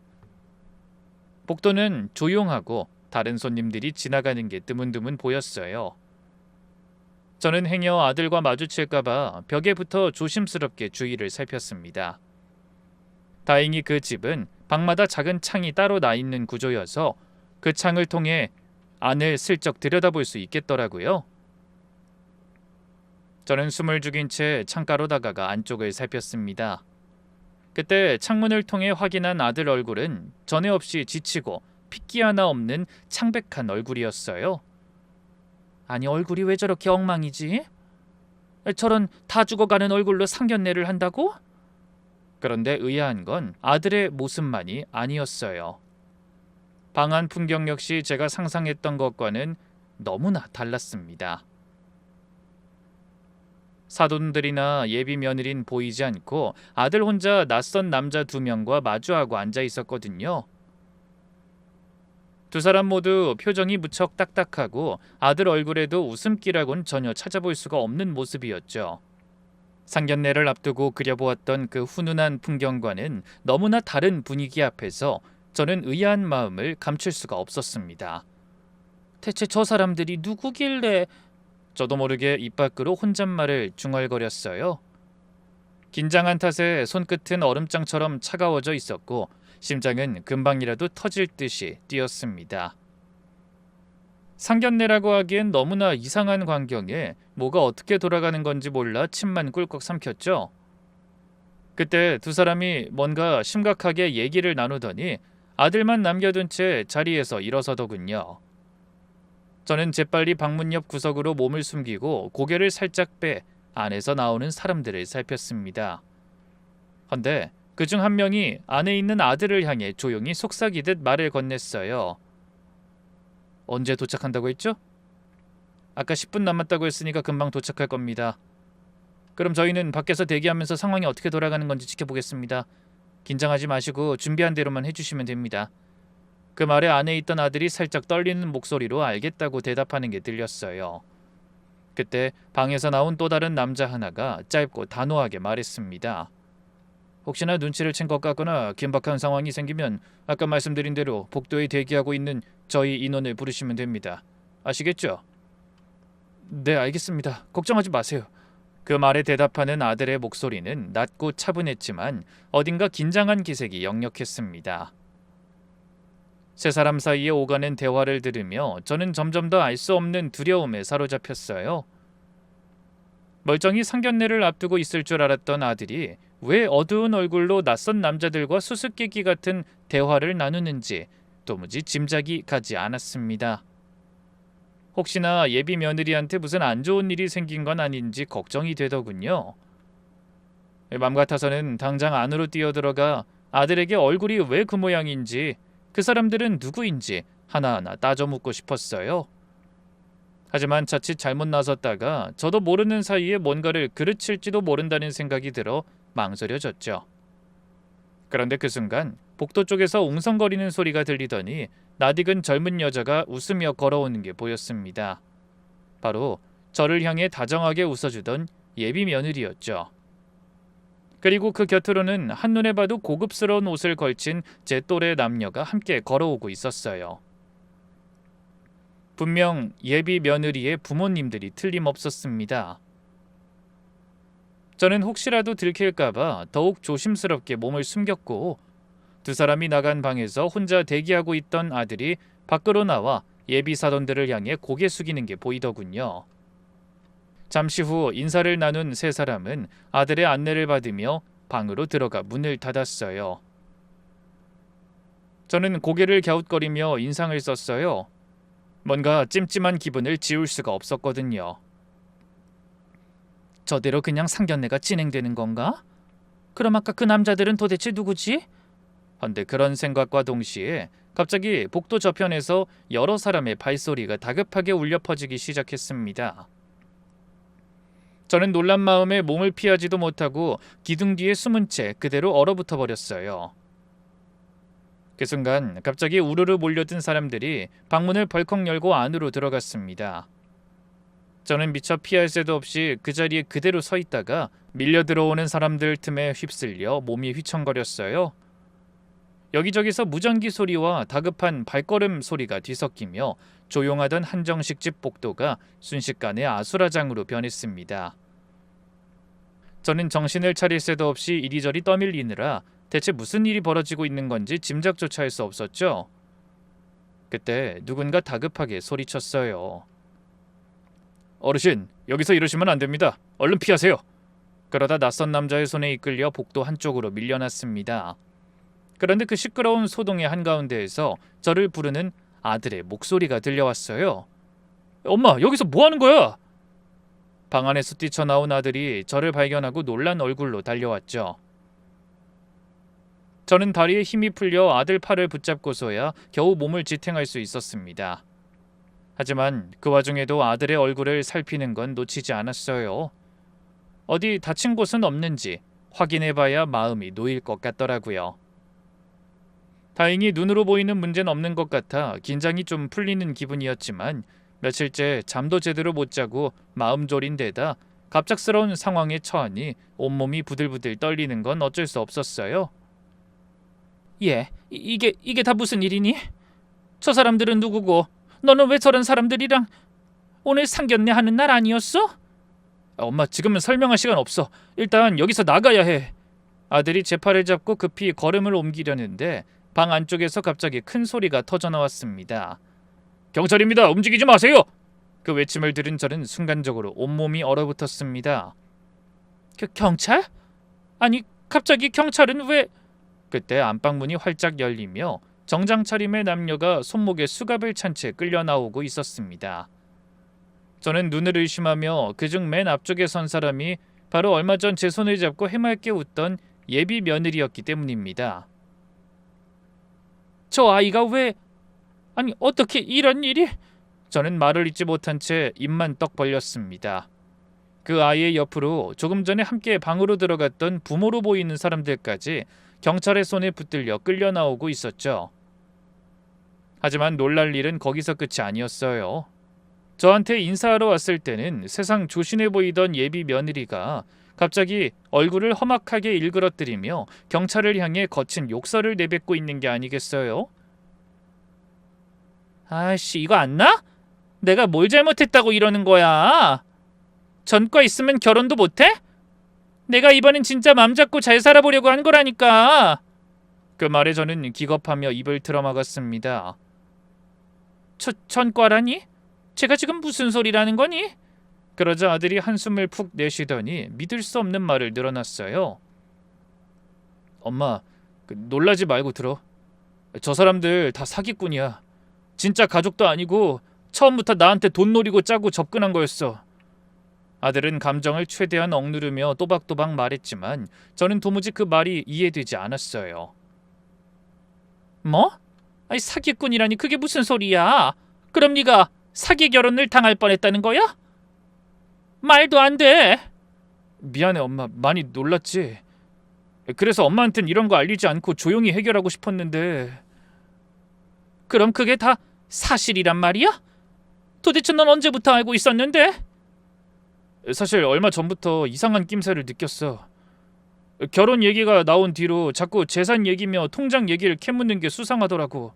복도는 조용하고 다른 손님들이 지나가는 게 드문드문 보였어요. 저는 행여 아들과 마주칠까봐 벽에 붙어 조심스럽게 주위를 살폈습니다. 다행히 그 집은 방마다 작은 창이 따로 나 있는 구조여서 그 창을 통해 안을 슬쩍 들여다볼 수 있겠더라고요. 저는 숨을 죽인 채 창가로 다가가 안쪽을 살폈습니다. 그때 창문을 통해 확인한 아들 얼굴은 전에 없이 지치고 핏기 하나 없는 창백한 얼굴이었어요. 아니, 얼굴이 왜 저렇게 엉망이지? 저런 다 죽어가는 얼굴로 상견례를 한다고? 그런데 의아한 건 아들의 모습만이 아니었어요. 방 안 풍경 역시 제가 상상했던 것과는 너무나 달랐습니다. 사돈들이나 예비 며느린 보이지 않고 아들 혼자 낯선 남자 2명과 마주하고 앉아 있었거든요. 두 사람 모두 표정이 무척 딱딱하고 아들 얼굴에도 웃음기라곤 전혀 찾아볼 수가 없는 모습이었죠. 상견례를 앞두고 그려보았던 그 훈훈한 풍경과는 너무나 다른 분위기 앞에서 저는 의아한 마음을 감출 수가 없었습니다. 대체 저 사람들이 누구길래... 저도 모르게 입 밖으로 혼잣말을 중얼거렸어요. 긴장한 탓에 손끝은 얼음장처럼 차가워져 있었고 심장은 금방이라도 터질 듯이 뛰었습니다. 상견례라고 하기엔 너무나 이상한 광경에 뭐가 어떻게 돌아가는 건지 몰라 침만 꿀꺽 삼켰죠. 그때 두 사람이 뭔가 심각하게 얘기를 나누더니 아들만 남겨둔 채 자리에서 일어서더군요. 저는 재빨리 방문 옆 구석으로 몸을 숨기고 고개를 살짝 빼 안에서 나오는 사람들을 살폈습니다. 헌데 그중 한 명이 안에 있는 아들을 향해 조용히 속삭이듯 말을 건넸어요. 언제 도착한다고 했죠? 아까 10분 남았다고 했으니까 금방 도착할 겁니다. 그럼 저희는 밖에서 대기하면서 상황이 어떻게 돌아가는 건지 지켜보겠습니다. 긴장하지 마시고 준비한 대로만 해주시면 됩니다. 그 말에 안에 있던 아들이 살짝 떨리는 목소리로 알겠다고 대답하는 게 들렸어요. 그때 방에서 나온 또 다른 남자 하나가 짧고 단호하게 말했습니다. 혹시나 눈치를 챈 것 같거나 긴박한 상황이 생기면 아까 말씀드린 대로 복도에 대기하고 있는 저희 인원을 부르시면 됩니다. 아시겠죠? 네, 알겠습니다. 걱정하지 마세요. 그 말에 대답하는 아들의 목소리는 낮고 차분했지만 어딘가 긴장한 기색이 역력했습니다. 세 사람 사이에 오가는 대화를 들으며 저는 점점 더 알 수 없는 두려움에 사로잡혔어요. 멀쩡히 상견례를 앞두고 있을 줄 알았던 아들이 왜 어두운 얼굴로 낯선 남자들과 수수께끼 같은 대화를 나누는지 도무지 짐작이 가지 않았습니다. 혹시나 예비 며느리한테 무슨 안 좋은 일이 생긴 건 아닌지 걱정이 되더군요. 맘 같아서는 당장 안으로 뛰어들어가 아들에게 얼굴이 왜 그 모양인지 그 사람들은 누구인지 하나하나 따져 묻고 싶었어요. 하지만 자칫 잘못 나섰다가 저도 모르는 사이에 뭔가를 그르칠지도 모른다는 생각이 들어 망설여졌죠. 그런데 그 순간 복도 쪽에서 웅성거리는 소리가 들리더니 낯익은 젊은 여자가 웃으며 걸어오는 게 보였습니다. 바로 저를 향해 다정하게 웃어주던 예비 며느리였죠. 그리고 그 곁으로는 한눈에 봐도 고급스러운 옷을 걸친 제 또래 남녀가 함께 걸어오고 있었어요. 분명 예비 며느리의 부모님들이 틀림없었습니다. 저는 혹시라도 들킬까봐 더욱 조심스럽게 몸을 숨겼고 두 사람이 나간 방에서 혼자 대기하고 있던 아들이 밖으로 나와 예비 사돈들을 향해 고개 숙이는 게 보이더군요. 잠시 후 인사를 나눈 세 사람은 아들의 안내를 받으며 방으로 들어가 문을 닫았어요. 저는 고개를 갸웃거리며 인상을 썼어요. 뭔가 찜찜한 기분을 지울 수가 없었거든요. 저대로 그냥 상견례가 진행되는 건가? 그럼 아까 그 남자들은 도대체 누구지? 헌데 그런 생각과 동시에 갑자기 복도 저편에서 여러 사람의 발소리가 다급하게 울려 퍼지기 시작했습니다. 저는 놀란 마음에 몸을 피하지도 못하고 기둥 뒤에 숨은 채 그대로 얼어붙어 버렸어요. 그 순간 갑자기 우르르 몰려든 사람들이 방문을 벌컥 열고 안으로 들어갔습니다. 저는 미처 피할 새도 없이 그 자리에 그대로 서 있다가 밀려 들어오는 사람들 틈에 휩쓸려 몸이 휘청거렸어요. 여기저기서 무전기 소리와 다급한 발걸음 소리가 뒤섞이며 조용하던 한정식 집 복도가 순식간에 아수라장으로 변했습니다. 저는 정신을 차릴 새도 없이 이리저리 떠밀리느라 대체 무슨 일이 벌어지고 있는 건지 짐작조차 할 수 없었죠. 그때 누군가 다급하게 소리쳤어요. 어르신, 여기서 이러시면 안 됩니다. 얼른 피하세요. 그러다 낯선 남자의 손에 이끌려 복도 한쪽으로 밀려났습니다. 그런데 그 시끄러운 소동의 한가운데에서 저를 부르는 아들의 목소리가 들려왔어요. 엄마, 여기서 뭐 하는 거야? 방 안에서 뛰쳐나온 아들이 저를 발견하고 놀란 얼굴로 달려왔죠. 저는 다리에 힘이 풀려 아들 팔을 붙잡고서야 겨우 몸을 지탱할 수 있었습니다. 하지만 그 와중에도 아들의 얼굴을 살피는 건 놓치지 않았어요. 어디 다친 곳은 없는지 확인해봐야 마음이 놓일 것 같더라고요. 다행히 눈으로 보이는 문제는 없는 것 같아 긴장이 좀 풀리는 기분이었지만 며칠째 잠도 제대로 못 자고 마음 졸인 데다 갑작스러운 상황에 처하니 온몸이 부들부들 떨리는 건 어쩔 수 없었어요. 이게 다 무슨 일이니? 저 사람들은 누구고 너는 왜 저런 사람들이랑 오늘 상견례 하는 날 아니었어? 엄마, 지금은 설명할 시간 없어. 일단 여기서 나가야 해. 아들이 제 팔을 잡고 급히 걸음을 옮기려는데 방 안쪽에서 갑자기 큰 소리가 터져나왔습니다. 경찰입니다. 움직이지 마세요. 그 외침을 들은 저는 순간적으로 온몸이 얼어붙었습니다. 경찰? 아니, 갑자기 경찰은 왜... 그때 안방문이 활짝 열리며 정장 차림의 남녀가 손목에 수갑을 찬 채 끌려 나오고 있었습니다. 저는 눈을 의심하며 그중 맨 앞쪽에 선 사람이 바로 얼마 전 제 손을 잡고 해맑게 웃던 예비 며느리였기 때문입니다. 저 아이가 왜... 아니, 어떻게 이런 일이... 저는 말을 잇지 못한 채 입만 떡 벌렸습니다. 그 아이의 옆으로 조금 전에 함께 방으로 들어갔던 부모로 보이는 사람들까지 경찰의 손에 붙들려 끌려 나오고 있었죠. 하지만 놀랄 일은 거기서 끝이 아니었어요. 저한테 인사하러 왔을 때는 세상 조신해 보이던 예비 며느리가 갑자기 얼굴을 험악하게 일그러뜨리며 경찰을 향해 거친 욕설을 내뱉고 있는 게 아니겠어요? 아이씨, 이거 안 나? 내가 뭘 잘못했다고 이러는 거야? 전과 있으면 결혼도 못해? 내가 이번엔 진짜 맘 잡고 잘 살아보려고 한 거라니까. 그 말에 저는 기겁하며 입을 틀어막았습니다. 전과라니? 제가 지금 무슨 소리라는 거니? 그러자 아들이 한숨을 푹 내쉬더니 믿을 수 없는 말을 늘어놨어요. 엄마, 놀라지 말고 들어. 저 사람들 다 사기꾼이야. 진짜 가족도 아니고 처음부터 나한테 돈 노리고 짜고 접근한 거였어. 아들은 감정을 최대한 억누르며 또박또박 말했지만 저는 도무지 그 말이 이해되지 않았어요. 뭐? 아니, 사기꾼이라니 그게 무슨 소리야? 그럼 네가 사기 결혼을 당할 뻔했다는 거야? 말도 안 돼. 미안해 엄마, 많이 놀랐지. 그래서 엄마한텐 이런 거 알리지 않고 조용히 해결하고 싶었는데. 그럼 그게 다 사실이란 말이야? 도대체 넌 언제부터 알고 있었는데? 사실 얼마 전부터 이상한 낌새를 느꼈어. 결혼 얘기가 나온 뒤로 자꾸 재산 얘기며 통장 얘기를 캐묻는 게 수상하더라고.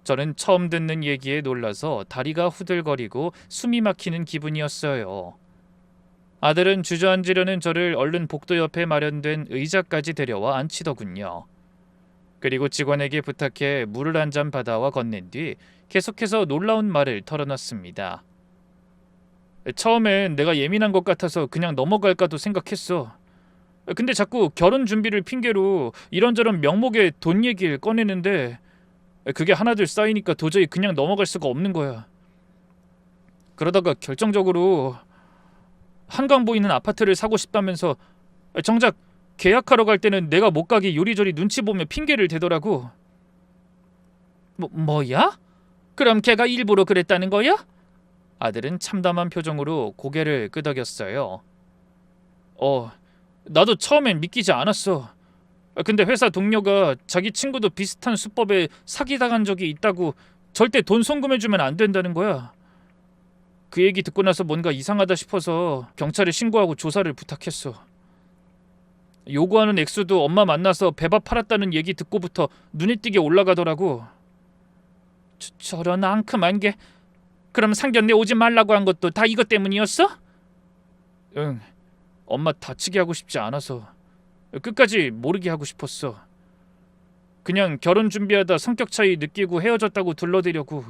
저는 처음 듣는 얘기에 놀라서 다리가 후들거리고 숨이 막히는 기분이었어요. 아들은 주저앉으려는 저를 얼른 복도 옆에 마련된 의자까지 데려와 앉히더군요. 그리고 직원에게 부탁해 물을 한 잔 받아와 건넨 뒤 계속해서 놀라운 말을 털어놨습니다. 처음엔 내가 예민한 것 같아서 그냥 넘어갈까도 생각했어. 근데 자꾸 결혼 준비를 핑계로 이런저런 명목의 돈 얘기를 꺼내는데 그게 하나둘 쌓이니까 도저히 그냥 넘어갈 수가 없는 거야. 그러다가 결정적으로 한강 보이는 아파트를 사고 싶다면서 정작 계약하러 갈 때는 내가 못 가게 요리조리 눈치 보며 핑계를 대더라고. 뭐야? 그럼 걔가 일부러 그랬다는 거야? 아들은 참담한 표정으로 고개를 끄덕였어요. 나도 처음엔 믿기지 않았어. 근데 회사 동료가 자기 친구도 비슷한 수법에 사기당한 적이 있다고 절대 돈 송금해주면 안 된다는 거야. 그 얘기 듣고 나서 뭔가 이상하다 싶어서 경찰에 신고하고 조사를 부탁했어. 요구하는 액수도 엄마 만나서 배밥 팔았다는 얘기 듣고부터 눈에 띄게 올라가더라고. 저런 앙큼한 게. 그럼 상견례 오지 말라고 한 것도 다 이것 때문이었어? 응. 엄마 다치게 하고 싶지 않아서 끝까지 모르게 하고 싶었어. 그냥 결혼 준비하다 성격 차이 느끼고 헤어졌다고 둘러대려고.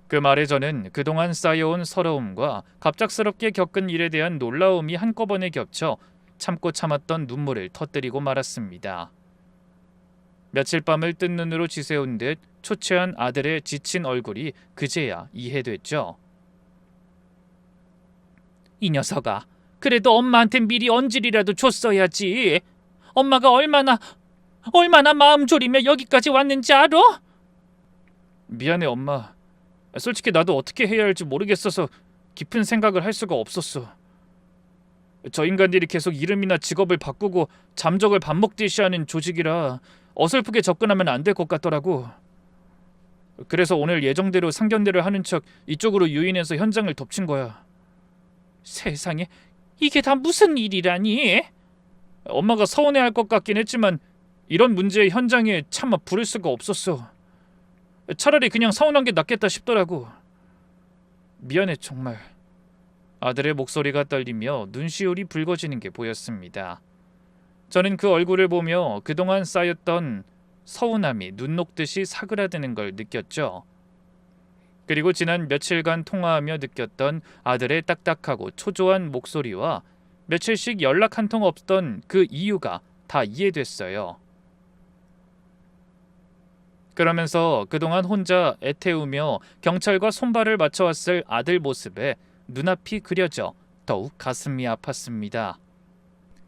그 말에 저는 그동안 쌓여온 서러움과 갑작스럽게 겪은 일에 대한 놀라움이 한꺼번에 겹쳐 참고 참았던 눈물을 터뜨리고 말았습니다. 며칠 밤을 뜬 눈으로 지새운 듯 초췌한 아들의 지친 얼굴이 그제야 이해됐죠. 이 녀석아, 그래도 엄마한테 미리 언질이라도 줬어야지. 엄마가 얼마나 마음 졸이며 여기까지 왔는지 알아? 미안해 엄마. 솔직히 나도 어떻게 해야 할지 모르겠어서 깊은 생각을 할 수가 없었어. 저 인간들이 계속 이름이나 직업을 바꾸고 잠적을 밥 먹듯이 하는 조직이라 어설프게 접근하면 안 될 것 같더라고. 그래서 오늘 예정대로 상견례를 하는 척 이쪽으로 유인해서 현장을 덮친 거야. 세상에, 이게 다 무슨 일이라니? 엄마가 서운해할 것 같긴 했지만 이런 문제의 현장에 차마 부를 수가 없었어. 차라리 그냥 서운한 게 낫겠다 싶더라고. 미안해 정말. 아들의 목소리가 떨리며 눈시울이 붉어지는 게 보였습니다. 저는 그 얼굴을 보며 그동안 쌓였던 서운함이 눈 녹듯이 사그라드는 걸 느꼈죠. 그리고 지난 며칠간 통화하며 느꼈던 아들의 딱딱하고 초조한 목소리와 며칠씩 연락 한 통 없던 그 이유가 다 이해됐어요. 그러면서 그동안 혼자 애태우며 경찰과 손발을 맞춰왔을 아들 모습에 눈앞이 그려져 더욱 가슴이 아팠습니다.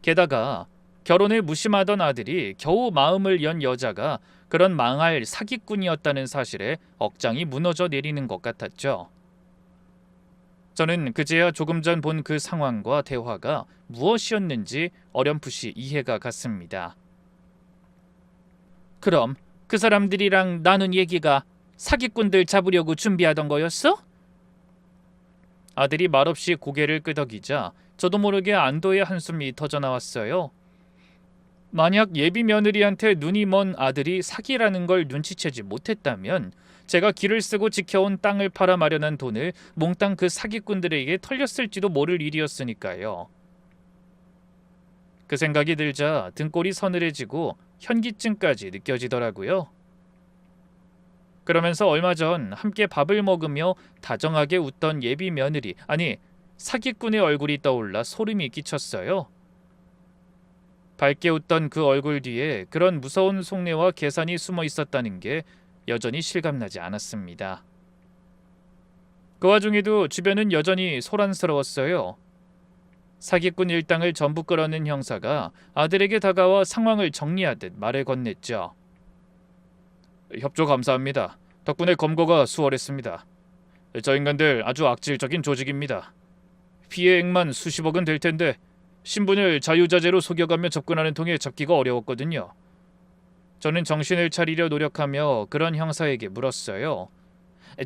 게다가 결혼을 무심하던 아들이 겨우 마음을 연 여자가 그런 망할 사기꾼이었다는 사실에 억장이 무너져 내리는 것 같았죠. 저는 그제야 조금 전 본 그 상황과 대화가 무엇이었는지 어렴풋이 이해가 갔습니다. 그럼 그 사람들이랑 나눈 얘기가 사기꾼들 잡으려고 준비하던 거였어? 아들이 말없이 고개를 끄덕이자 저도 모르게 안도의 한숨이 터져나왔어요. 만약 예비 며느리한테 눈이 먼 아들이 사기라는 걸 눈치채지 못했다면 제가 길을 쓰고 지켜온 땅을 팔아 마련한 돈을 몽땅 그 사기꾼들에게 털렸을지도 모를 일이었으니까요. 그 생각이 들자 등골이 서늘해지고 현기증까지 느껴지더라고요. 그러면서 얼마 전 함께 밥을 먹으며 다정하게 웃던 예비 며느리, 아니 사기꾼의 얼굴이 떠올라 소름이 끼쳤어요. 밝게 웃던 그 얼굴 뒤에 그런 무서운 속내와 계산이 숨어 있었다는 게 여전히 실감나지 않았습니다. 그 와중에도 주변은 여전히 소란스러웠어요. 사기꾼 일당을 전부 끌어낸 형사가 아들에게 다가와 상황을 정리하듯 말을 건넸죠. 협조 감사합니다. 덕분에 검거가 수월했습니다. 저 인간들 아주 악질적인 조직입니다. 피해액만 수십억은 될 텐데 신분을 자유자재로 속여가며 접근하는 통에 잡기가 어려웠거든요. 저는 정신을 차리려 노력하며 그런 형사에게 물었어요.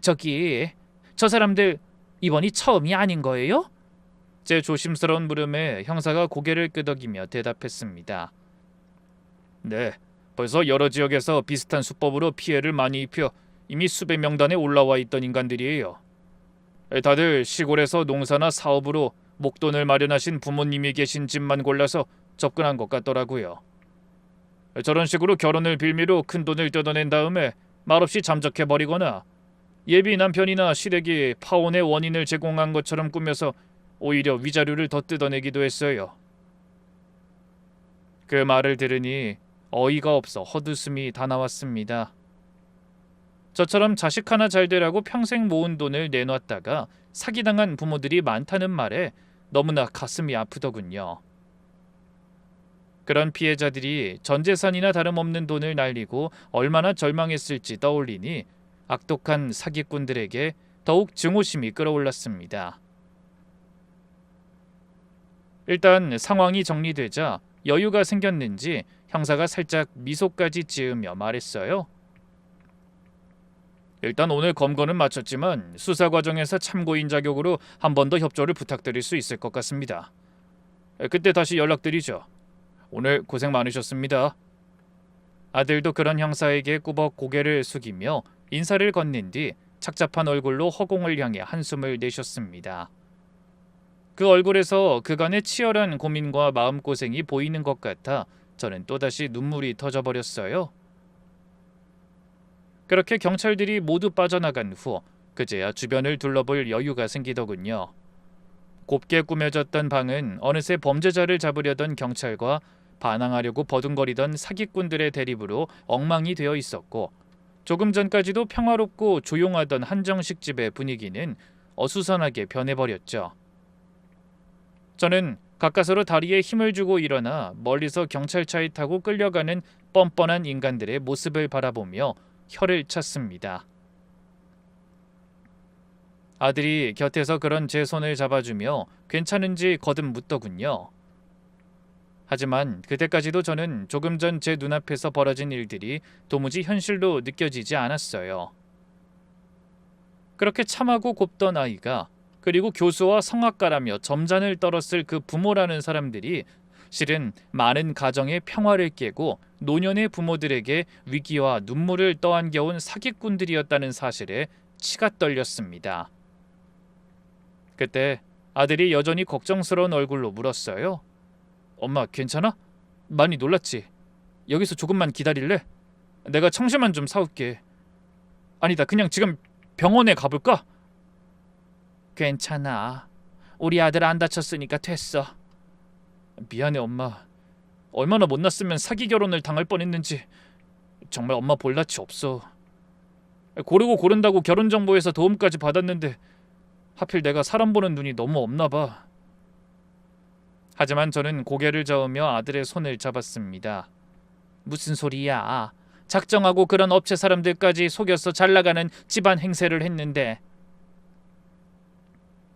저기, 저 사람들 이번이 처음이 아닌 거예요? 제 조심스러운 물음에 형사가 고개를 끄덕이며 대답했습니다. 네, 벌써 여러 지역에서 비슷한 수법으로 피해를 많이 입혀 이미 수백 명단에 올라와 있던 인간들이에요. 다들 시골에서 농사나 사업으로 목돈을 마련하신 부모님이 계신 집만 골라서 접근한 것 같더라고요. 저런 식으로 결혼을 빌미로 큰 돈을 뜯어낸 다음에 말없이 잠적해버리거나 예비 남편이나 시댁이 파혼의 원인을 제공한 것처럼 꾸며서 오히려 위자료를 더 뜯어내기도 했어요. 그 말을 들으니 어이가 없어 헛웃음이 다 나왔습니다. 저처럼 자식 하나 잘 되라고 평생 모은 돈을 내놨다가 사기당한 부모들이 많다는 말에 너무나 가슴이 아프더군요. 그런 피해자들이 전 재산이나 다름없는 돈을 날리고 얼마나 절망했을지 떠올리니 악독한 사기꾼들에게 더욱 증오심이 끌어올랐습니다. 일단 상황이 정리되자 여유가 생겼는지 형사가 살짝 미소까지 지으며 말했어요. 일단 오늘 검거는 마쳤지만 수사 과정에서 참고인 자격으로 한 번 더 협조를 부탁드릴 수 있을 것 같습니다. 그때 다시 연락드리죠. 오늘 고생 많으셨습니다. 아들도 그런 형사에게 꾸벅 고개를 숙이며 인사를 건넨 뒤 착잡한 얼굴로 허공을 향해 한숨을 내셨습니다. 그 얼굴에서 그간의 치열한 고민과 마음고생이 보이는 것 같아 저는 또다시 눈물이 터져버렸어요. 그렇게 경찰들이 모두 빠져나간 후 그제야 주변을 둘러볼 여유가 생기더군요. 곱게 꾸며졌던 방은 어느새 범죄자를 잡으려던 경찰과 반항하려고 버둥거리던 사기꾼들의 대립으로 엉망이 되어 있었고, 조금 전까지도 평화롭고 조용하던 한정식 집의 분위기는 어수선하게 변해버렸죠. 저는 가까스로 다리에 힘을 주고 일어나 멀리서 경찰차에 타고 끌려가는 뻔뻔한 인간들의 모습을 바라보며 혀를 찼습니다. 아들이 곁에서 그런 제 손을 잡아주며 괜찮은지 거듭 묻더군요. 하지만 그때까지도 저는 조금 전 제 눈앞에서 벌어진 일들이 도무지 현실로 느껴지지 않았어요. 그렇게 참하고 곱던 아이가, 그리고 교수와 성악가라며 점잔을 떨었을 그 부모라는 사람들이 실은 많은 가정의 평화를 깨고 노년의 부모들에게 위기와 눈물을 떠안겨온 사기꾼들이었다는 사실에 치가 떨렸습니다. 그때 아들이 여전히 걱정스러운 얼굴로 물었어요. 엄마 괜찮아? 많이 놀랐지? 여기서 조금만 기다릴래? 내가 청심환 좀 사올게. 아니다, 그냥 지금 병원에 가볼까? 괜찮아. 우리 아들 안 다쳤으니까 됐어. 미안해 엄마. 얼마나 못났으면 사기 결혼을 당할 뻔했는지 정말 엄마 볼낯이 없어. 고르고 고른다고 결혼정보에서 도움까지 받았는데 하필 내가 사람 보는 눈이 너무 없나 봐. 하지만 저는 고개를 저으며 아들의 손을 잡았습니다. 무슨 소리야. 작정하고 그런 업체 사람들까지 속여서 잘나가는 집안 행세를 했는데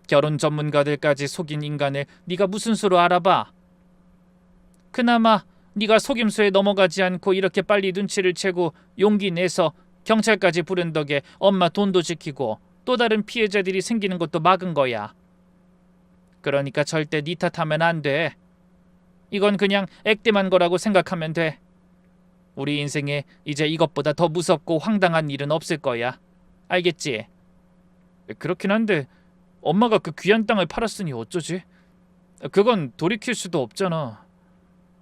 결혼 전문가들까지 속인 인간을 네가 무슨 수로 알아봐? 그나마 네가 속임수에 넘어가지 않고 이렇게 빨리 눈치를 채고 용기 내서 경찰까지 부른 덕에 엄마 돈도 지키고 또 다른 피해자들이 생기는 것도 막은 거야. 그러니까 절대 네 탓하면 안 돼. 이건 그냥 액땜한 거라고 생각하면 돼. 우리 인생에 이제 이것보다 더 무섭고 황당한 일은 없을 거야. 알겠지? 그렇긴 한데 엄마가 그 귀한 땅을 팔았으니 어쩌지? 그건 돌이킬 수도 없잖아.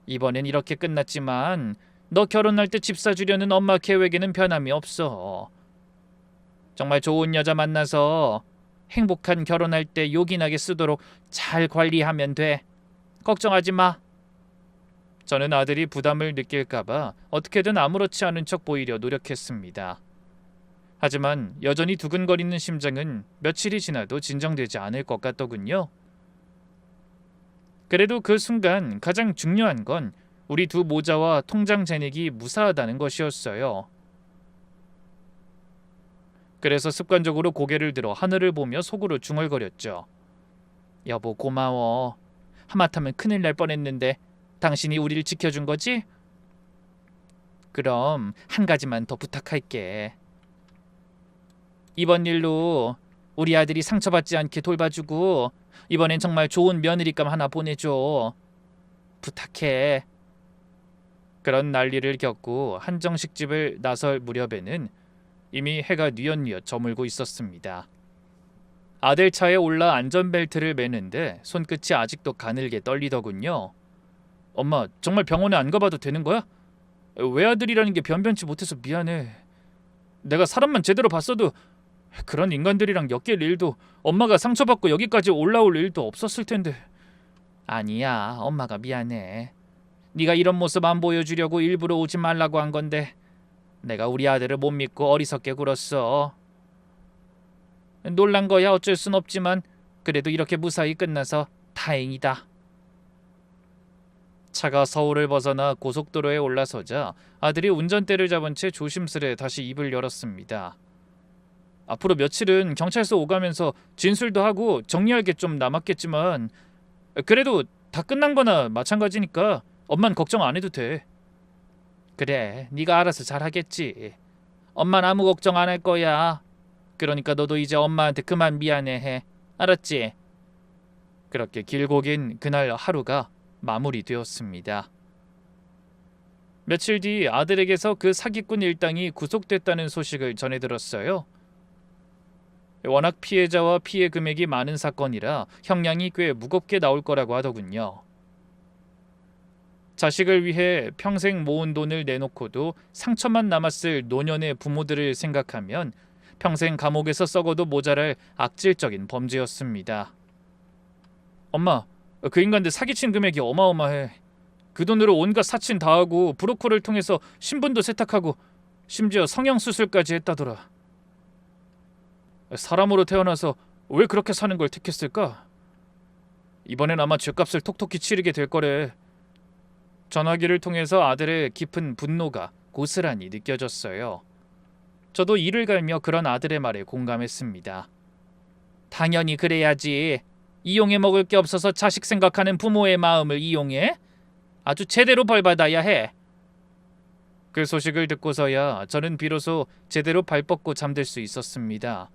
이번엔 이렇게 끝났지만 너 결혼할 때 집 사주려는 엄마 계획에는 변함이 없어. 정말 좋은 여자 만나서 행복한 결혼할 때 요긴하게 쓰도록 잘 관리하면 돼. 걱정하지 마. 저는 아들이 부담을 느낄까봐 어떻게든 아무렇지 않은 척 보이려 노력했습니다. 하지만 여전히 두근거리는 심장은 며칠이 지나도 진정되지 않을 것 같더군요. 그래도 그 순간 가장 중요한 건 우리 두 모자와 통장 잔액이 무사하다는 것이었어요. 그래서 습관적으로 고개를 들어 하늘을 보며 속으로 중얼거렸죠. 여보 고마워. 하마터면 큰일 날 뻔했는데 당신이 우리를 지켜준 거지? 그럼 한 가지만 더 부탁할게. 이번 일로 우리 아들이 상처받지 않게 돌봐주고 이번엔 정말 좋은 며느리감 하나 보내줘. 부탁해. 그런 난리를 겪고 한정식 집을 나설 무렵에는 이미 해가 뉘엿뉘엿 저물고 있었습니다. 아들 차에 올라 안전벨트를 매는데 손끝이 아직도 가늘게 떨리더군요. 엄마 정말 병원에 안 가봐도 되는 거야? 외아들이라는 게 변변치 못해서 미안해. 내가 사람만 제대로 봤어도 그런 인간들이랑 엮일 일도, 엄마가 상처받고 여기까지 올라올 일도 없었을 텐데. 아니야, 엄마가 미안해. 네가 이런 모습 안 보여주려고 일부러 오지 말라고 한 건데 내가 우리 아들을 못 믿고 어리석게 굴었어. 놀란 거야 어쩔 순 없지만 그래도 이렇게 무사히 끝나서 다행이다. 차가 서울을 벗어나 고속도로에 올라서자 아들이 운전대를 잡은 채 조심스레 다시 입을 열었습니다. 앞으로 며칠은 경찰서 오가면서 진술도 하고 정리할 게 좀 남았겠지만 그래도 다 끝난 거나 마찬가지니까 엄만 걱정 안 해도 돼. 그래, 네가 알아서 잘하겠지. 엄만 아무 걱정 안 할 거야. 그러니까 너도 이제 엄마한테 그만 미안해해. 알았지? 그렇게 길고 긴 그날 하루가 마무리되었습니다. 며칠 뒤 아들에게서 그 사기꾼 일당이 구속됐다는 소식을 전해 들었어요. 워낙 피해자와 피해 금액이 많은 사건이라 형량이 꽤 무겁게 나올 거라고 하더군요. 자식을 위해 평생 모은 돈을 내놓고도 상처만 남았을 노년의 부모들을 생각하면 평생 감옥에서 썩어도 모자랄 악질적인 범죄였습니다. 엄마, 그 인간들 사기친 금액이 어마어마해. 그 돈으로 온갖 사친 다 하고 브로커를 통해서 신분도 세탁하고 심지어 성형수술까지 했다더라. 사람으로 태어나서 왜 그렇게 사는 걸 택했을까? 이번엔 아마 죗값을 톡톡히 치르게 될 거래. 전화기를 통해서 아들의 깊은 분노가 고스란히 느껴졌어요. 저도 이를 갈며 그런 아들의 말에 공감했습니다. 당연히 그래야지. 이용해 먹을 게 없어서 자식 생각하는 부모의 마음을 이용해? 아주 제대로 벌받아야 해. 그 소식을 듣고서야 저는 비로소 제대로 발 뻗고 잠들 수 있었습니다.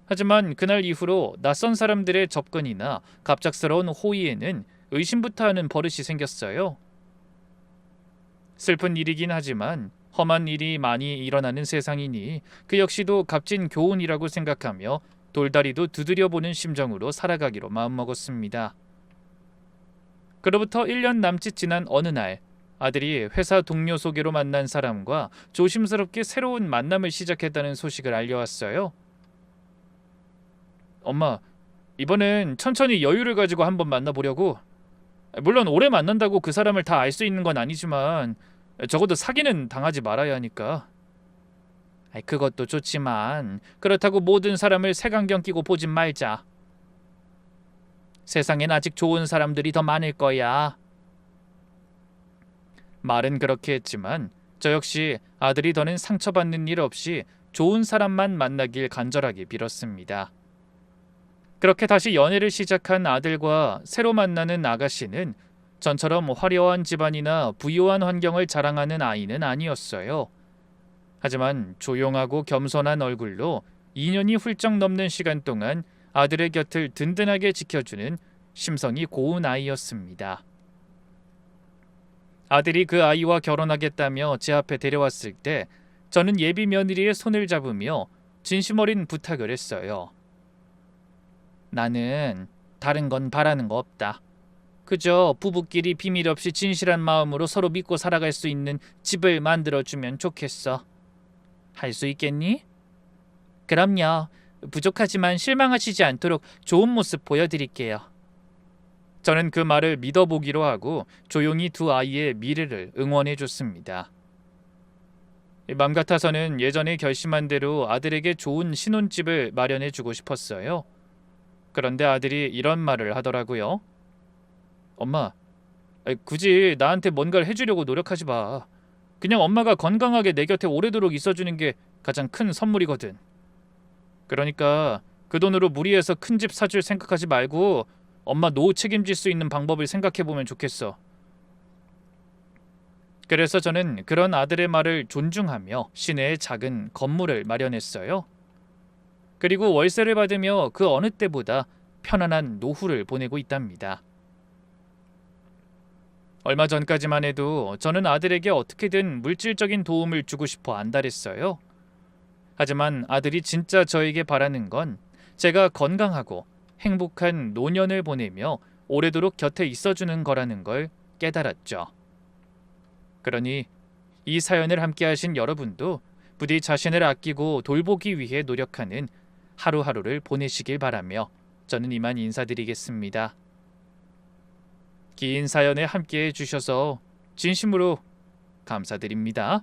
하지만 그날 이후로 낯선 사람들의 접근이나 갑작스러운 호의에는 의심부터 하는 버릇이 생겼어요. 슬픈 일이긴 하지만 험한 일이 많이 일어나는 세상이니 그 역시도 값진 교훈이라고 생각하며 돌다리도 두드려보는 심정으로 살아가기로 마음먹었습니다. 그로부터 1년 남짓 지난 어느 날 아들이 회사 동료 소개로 만난 사람과 조심스럽게 새로운 만남을 시작했다는 소식을 알려왔어요. 엄마, 이번엔 천천히 여유를 가지고 한번 만나보려고. 물론 오래 만난다고 그 사람을 다 알 수 있는 건 아니지만 적어도 사기는 당하지 말아야 하니까. 그것도 좋지만 그렇다고 모든 사람을 색안경 끼고 보진 말자. 세상엔 아직 좋은 사람들이 더 많을 거야. 말은 그렇게 했지만 저 역시 아들이 더는 상처받는 일 없이 좋은 사람만 만나길 간절하게 빌었습니다. 그렇게 다시 연애를 시작한 아들과 새로 만나는 아가씨는 전처럼 화려한 집안이나 부유한 환경을 자랑하는 아이는 아니었어요. 하지만 조용하고 겸손한 얼굴로 2년이 훌쩍 넘는 시간 동안 아들의 곁을 든든하게 지켜주는 심성이 고운 아이였습니다. 아들이 그 아이와 결혼하겠다며 제 앞에 데려왔을 때 저는 예비 며느리의 손을 잡으며 진심 어린 부탁을 했어요. 나는 다른 건 바라는 거 없다. 그저 부부끼리 비밀 없이 진실한 마음으로 서로 믿고 살아갈 수 있는 집을 만들어주면 좋겠어. 할 수 있겠니? 그럼요. 부족하지만 실망하시지 않도록 좋은 모습 보여드릴게요. 저는 그 말을 믿어보기로 하고 조용히 두 아이의 미래를 응원해줬습니다. 맘 같아서는 예전에 결심한 대로 아들에게 좋은 신혼집을 마련해주고 싶었어요. 그런데 아들이 이런 말을 하더라고요. 엄마, 굳이 나한테 뭔가를 해주려고 노력하지 마. 그냥 엄마가 건강하게 내 곁에 오래도록 있어주는 게 가장 큰 선물이거든. 그러니까 그 돈으로 무리해서 큰 집 사줄 생각하지 말고 엄마 노후 책임질 수 있는 방법을 생각해보면 좋겠어. 그래서 저는 그런 아들의 말을 존중하며 시내에 작은 건물을 마련했어요. 그리고 월세를 받으며 그 어느 때보다 편안한 노후를 보내고 있답니다. 얼마 전까지만 해도 저는 아들에게 어떻게든 물질적인 도움을 주고 싶어 안달했어요. 하지만 아들이 진짜 저에게 바라는 건 제가 건강하고 행복한 노년을 보내며 오래도록 곁에 있어주는 거라는 걸 깨달았죠. 그러니 이 사연을 함께 하신 여러분도 부디 자신을 아끼고 돌보기 위해 노력하는 하루하루를 보내시길 바라며 저는 이만 인사드리겠습니다. 긴 사연에 함께 해주셔서 진심으로 감사드립니다.